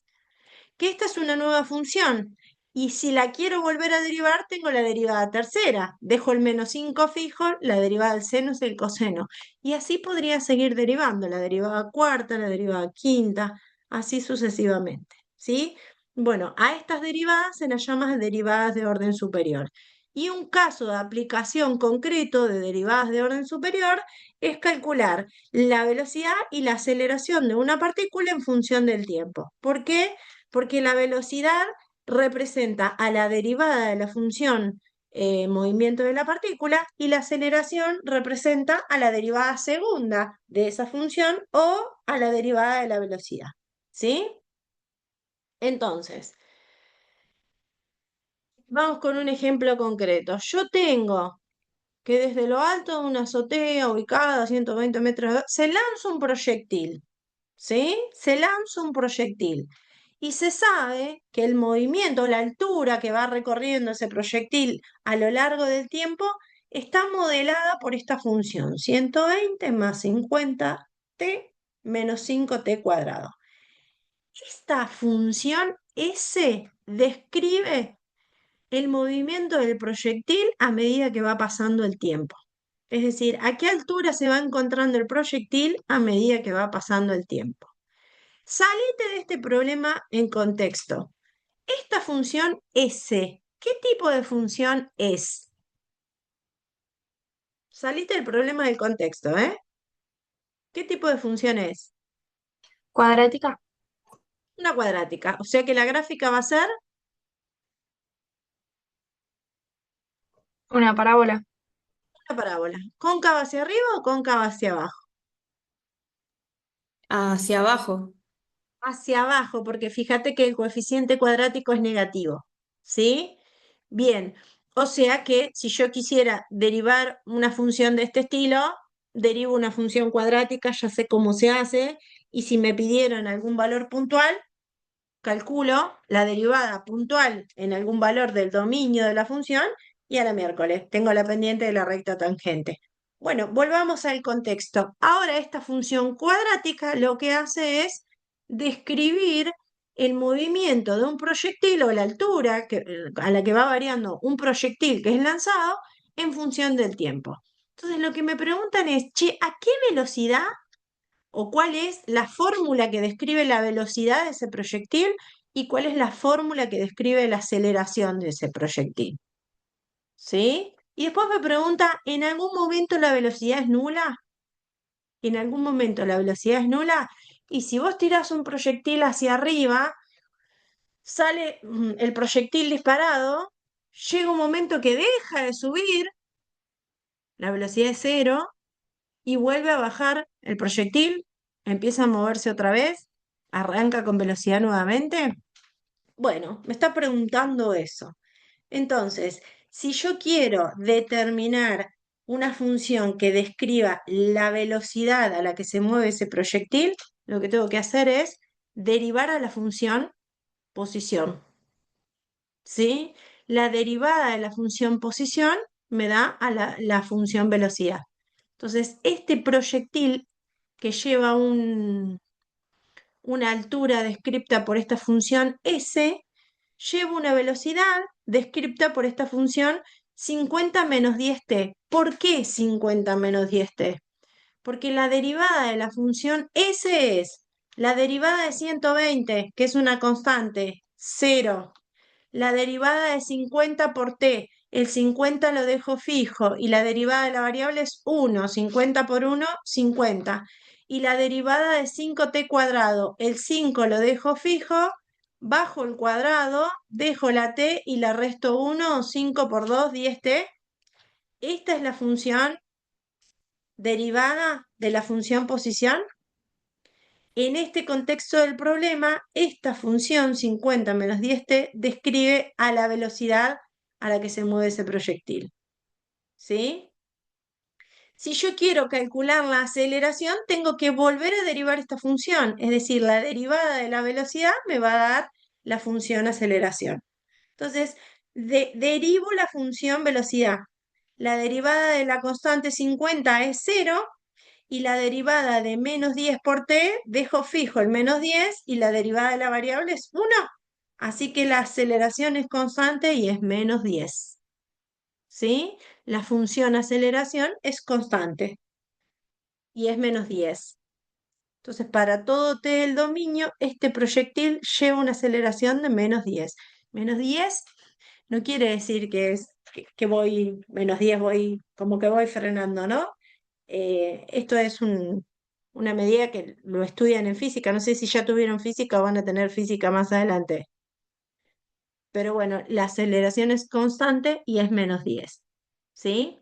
Que esta es una nueva función. Y si la quiero volver a derivar, tengo la derivada tercera. Dejo el menos 5 fijo, la derivada del seno es el coseno. Y así podría seguir derivando la derivada cuarta, la derivada quinta, así sucesivamente. ¿Sí? Bueno, a estas derivadas se las llama derivadas de orden superior. Y un caso de aplicación concreto de derivadas de orden superior es calcular la velocidad y la aceleración de una partícula en función del tiempo. ¿Por qué? Porque la velocidad representa a la derivada de la función movimiento de la partícula y la aceleración representa a la derivada segunda de esa función o a la derivada de la velocidad. ¿Sí? Entonces, vamos con un ejemplo concreto. Yo tengo que desde lo alto de una azotea ubicada a 120 metros se lanza un proyectil. ¿Sí? Se lanza un proyectil. Y se sabe que el movimiento, la altura que va recorriendo ese proyectil a lo largo del tiempo está modelada por esta función, 120 más 50t menos 5t cuadrado. Esta función S describe el movimiento del proyectil a medida que va pasando el tiempo. Es decir, a qué altura se va encontrando el proyectil a medida que va pasando el tiempo. Salite de este problema en contexto. Esta función S, ¿qué tipo de función es? Salite del problema del contexto, ¿eh? ¿Qué tipo de función es? Cuadrática. Una cuadrática. O sea que la gráfica va a ser Una parábola. una parábola. ¿Cóncava hacia arriba o cóncava hacia abajo? Hacia abajo. Hacia abajo, porque fíjate que el coeficiente cuadrático es negativo. ¿Sí? Bien. O sea que si yo quisiera derivar una función de este estilo, derivo una función cuadrática, ya sé cómo se hace, y si me pidieran algún valor puntual, calculo la derivada puntual en algún valor del dominio de la función y a la miércoles tengo la pendiente de la recta tangente. Bueno, volvamos al contexto. Ahora esta función cuadrática lo que hace es describir el movimiento de un proyectil o la altura a la que va variando un proyectil que es lanzado en función del tiempo. Entonces lo que me preguntan es, che, ¿a qué velocidad o cuál es la fórmula que describe la velocidad de ese proyectil y cuál es la fórmula que describe la aceleración de ese proyectil? ¿Sí? Y después me pregunta, ¿en algún momento la velocidad es nula? ¿En algún momento la velocidad es nula? Y si vos tirás un proyectil hacia arriba, sale el proyectil disparado, llega un momento que deja de subir, la velocidad es cero, y vuelve a bajar el proyectil, empieza a moverse otra vez, arranca con velocidad nuevamente. Bueno, me está preguntando eso. Entonces, si yo quiero determinar una función que describa la velocidad a la que se mueve ese proyectil, lo que tengo que hacer es derivar a la función posición. ¿Sí? La derivada de la función posición me da a la función velocidad. Entonces, este proyectil que lleva una altura descripta por esta función S, lleva una velocidad descripta por esta función 50 menos 10t. ¿Por qué 50 menos 10t? Porque la derivada de la función S es la derivada de 120, que es una constante, 0. La derivada de 50 por t, el 50 lo dejo fijo y la derivada de la variable es 1, 50 por 1, 50. Y la derivada de 5t cuadrado, el 5 lo dejo fijo, bajo el cuadrado, dejo la t y la resto 1, 5 por 2, 10t. Esta es la función derivada de la función posición. En este contexto del problema, esta función 50 menos 10t describe a la velocidad a la que se mueve ese proyectil. ¿Sí? Si yo quiero calcular la aceleración, tengo que volver a derivar esta función, es decir, la derivada de la velocidad me va a dar la función aceleración. Entonces, derivo la función velocidad. La derivada de la constante 50 es 0 y la derivada de menos 10 por t, dejo fijo el menos 10 y la derivada de la variable es 1. Así que la aceleración es constante y es menos 10. ¿Sí? La función aceleración es constante y es menos 10. Entonces, para todo t del dominio, este proyectil lleva una aceleración de menos 10. Menos 10 no quiere decir que voy, menos 10 voy, como que voy frenando, ¿no? Esto es una medida que lo estudian en física. No sé si ya tuvieron física o van a tener física más adelante. Pero bueno, la aceleración es constante y es menos 10. ¿Sí?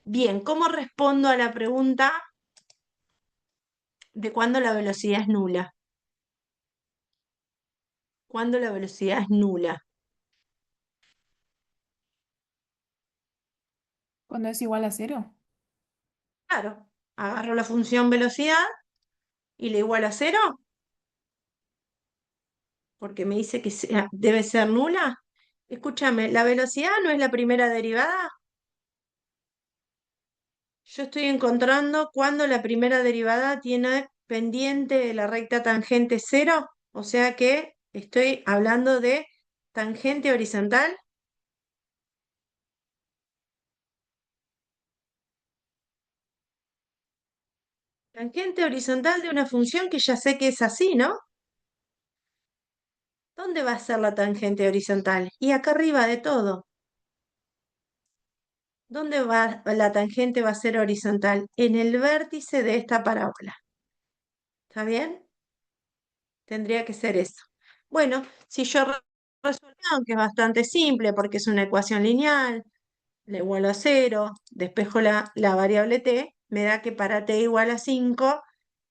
Bien, ¿cómo respondo a la pregunta de cuándo la velocidad es nula? ¿Cuándo la velocidad es nula? Cuando es igual a cero. Claro, agarro la función velocidad y le igualo a cero, porque me dice que debe ser nula. Escúchame, ¿la velocidad no es la primera derivada? Yo estoy encontrando cuando la primera derivada tiene pendiente de la recta tangente cero, o sea que estoy hablando de tangente horizontal. Tangente horizontal de una función que ya sé que es así, ¿no? ¿Dónde va a ser la tangente horizontal? Y acá arriba de todo. ¿Dónde va la tangente va a ser horizontal? En el vértice de esta parábola. ¿Está bien? Tendría que ser eso. Bueno, si yo resuelvo, que es bastante simple porque es una ecuación lineal, le igualo a 0, despejo la variable t, me da que para t igual a 5,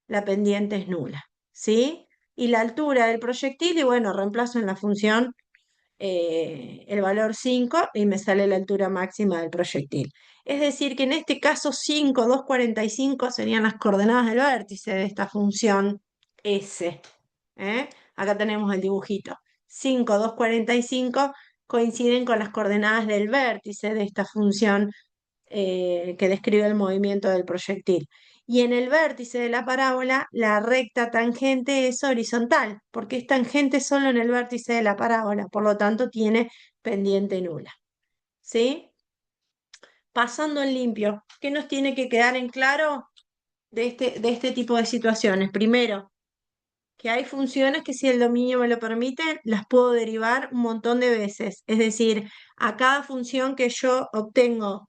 la pendiente es nula. ¿Sí? Y la altura del proyectil, y bueno, reemplazo en la función el valor 5 y me sale la altura máxima del proyectil. Es decir, que en este caso 5, 2, 45 serían las coordenadas del vértice de esta función S. ¿Eh? Acá tenemos el dibujito. 5, 2, 45 coinciden con las coordenadas del vértice de esta función que describe el movimiento del proyectil. Y en el vértice de la parábola, la recta tangente es horizontal, porque es tangente solo en el vértice de la parábola, por lo tanto tiene pendiente nula. ¿Sí? Pasando en limpio, ¿qué nos tiene que quedar en claro de este tipo de situaciones? Primero, que hay funciones que si el dominio me lo permite, las puedo derivar un montón de veces. Es decir, a cada función que yo obtengo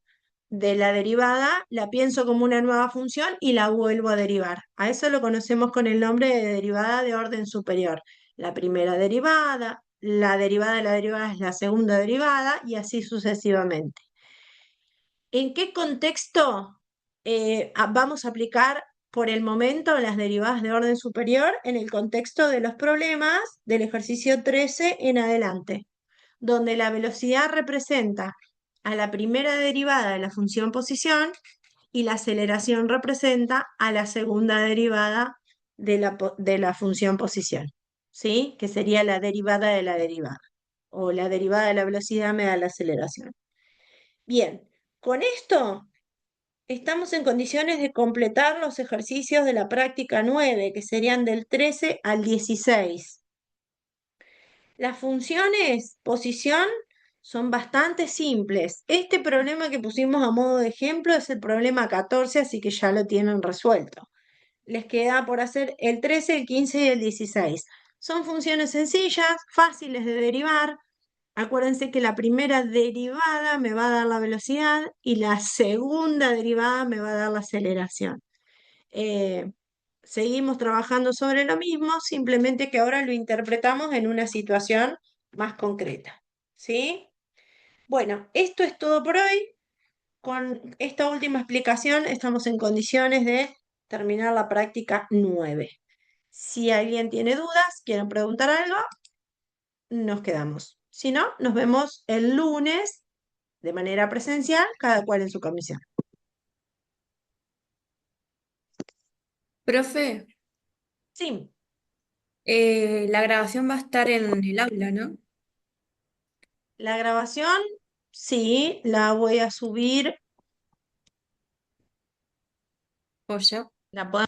de la derivada, la pienso como una nueva función y la vuelvo a derivar. A eso lo conocemos con el nombre de derivada de orden superior. La primera derivada, la derivada de la derivada es la segunda derivada y así sucesivamente. ¿En qué contexto vamos a aplicar por el momento las derivadas de orden superior? En el contexto de los problemas del ejercicio 13 en adelante, donde la velocidad representa a la primera derivada de la función posición y la aceleración representa a la segunda derivada de la función posición, ¿sí? Que sería la derivada de la derivada, o la derivada de la velocidad me da la aceleración. Bien, con esto estamos en condiciones de completar los ejercicios de la práctica 9, que serían del 13 al 16. Las funciones posición son bastante simples. Este problema que pusimos a modo de ejemplo es el problema 14, así que ya lo tienen resuelto. Les queda por hacer el 13, el 15 y el 16. Son funciones sencillas, fáciles de derivar. Acuérdense que la primera derivada me va a dar la velocidad y la segunda derivada me va a dar la aceleración. Eh, Seguimos trabajando sobre lo mismo, simplemente que ahora lo interpretamos en una situación más concreta. ¿Sí? Bueno, esto es todo por hoy. Con esta última explicación estamos en condiciones de terminar la práctica 9. Si alguien tiene dudas, quieren preguntar algo, nos quedamos. Si no, nos vemos el lunes de manera presencial, cada cual en su comisión. Profe, Sí, la grabación va a estar en el aula, ¿no? la grabación, sí, la voy a subir. ¿O ya? La podemos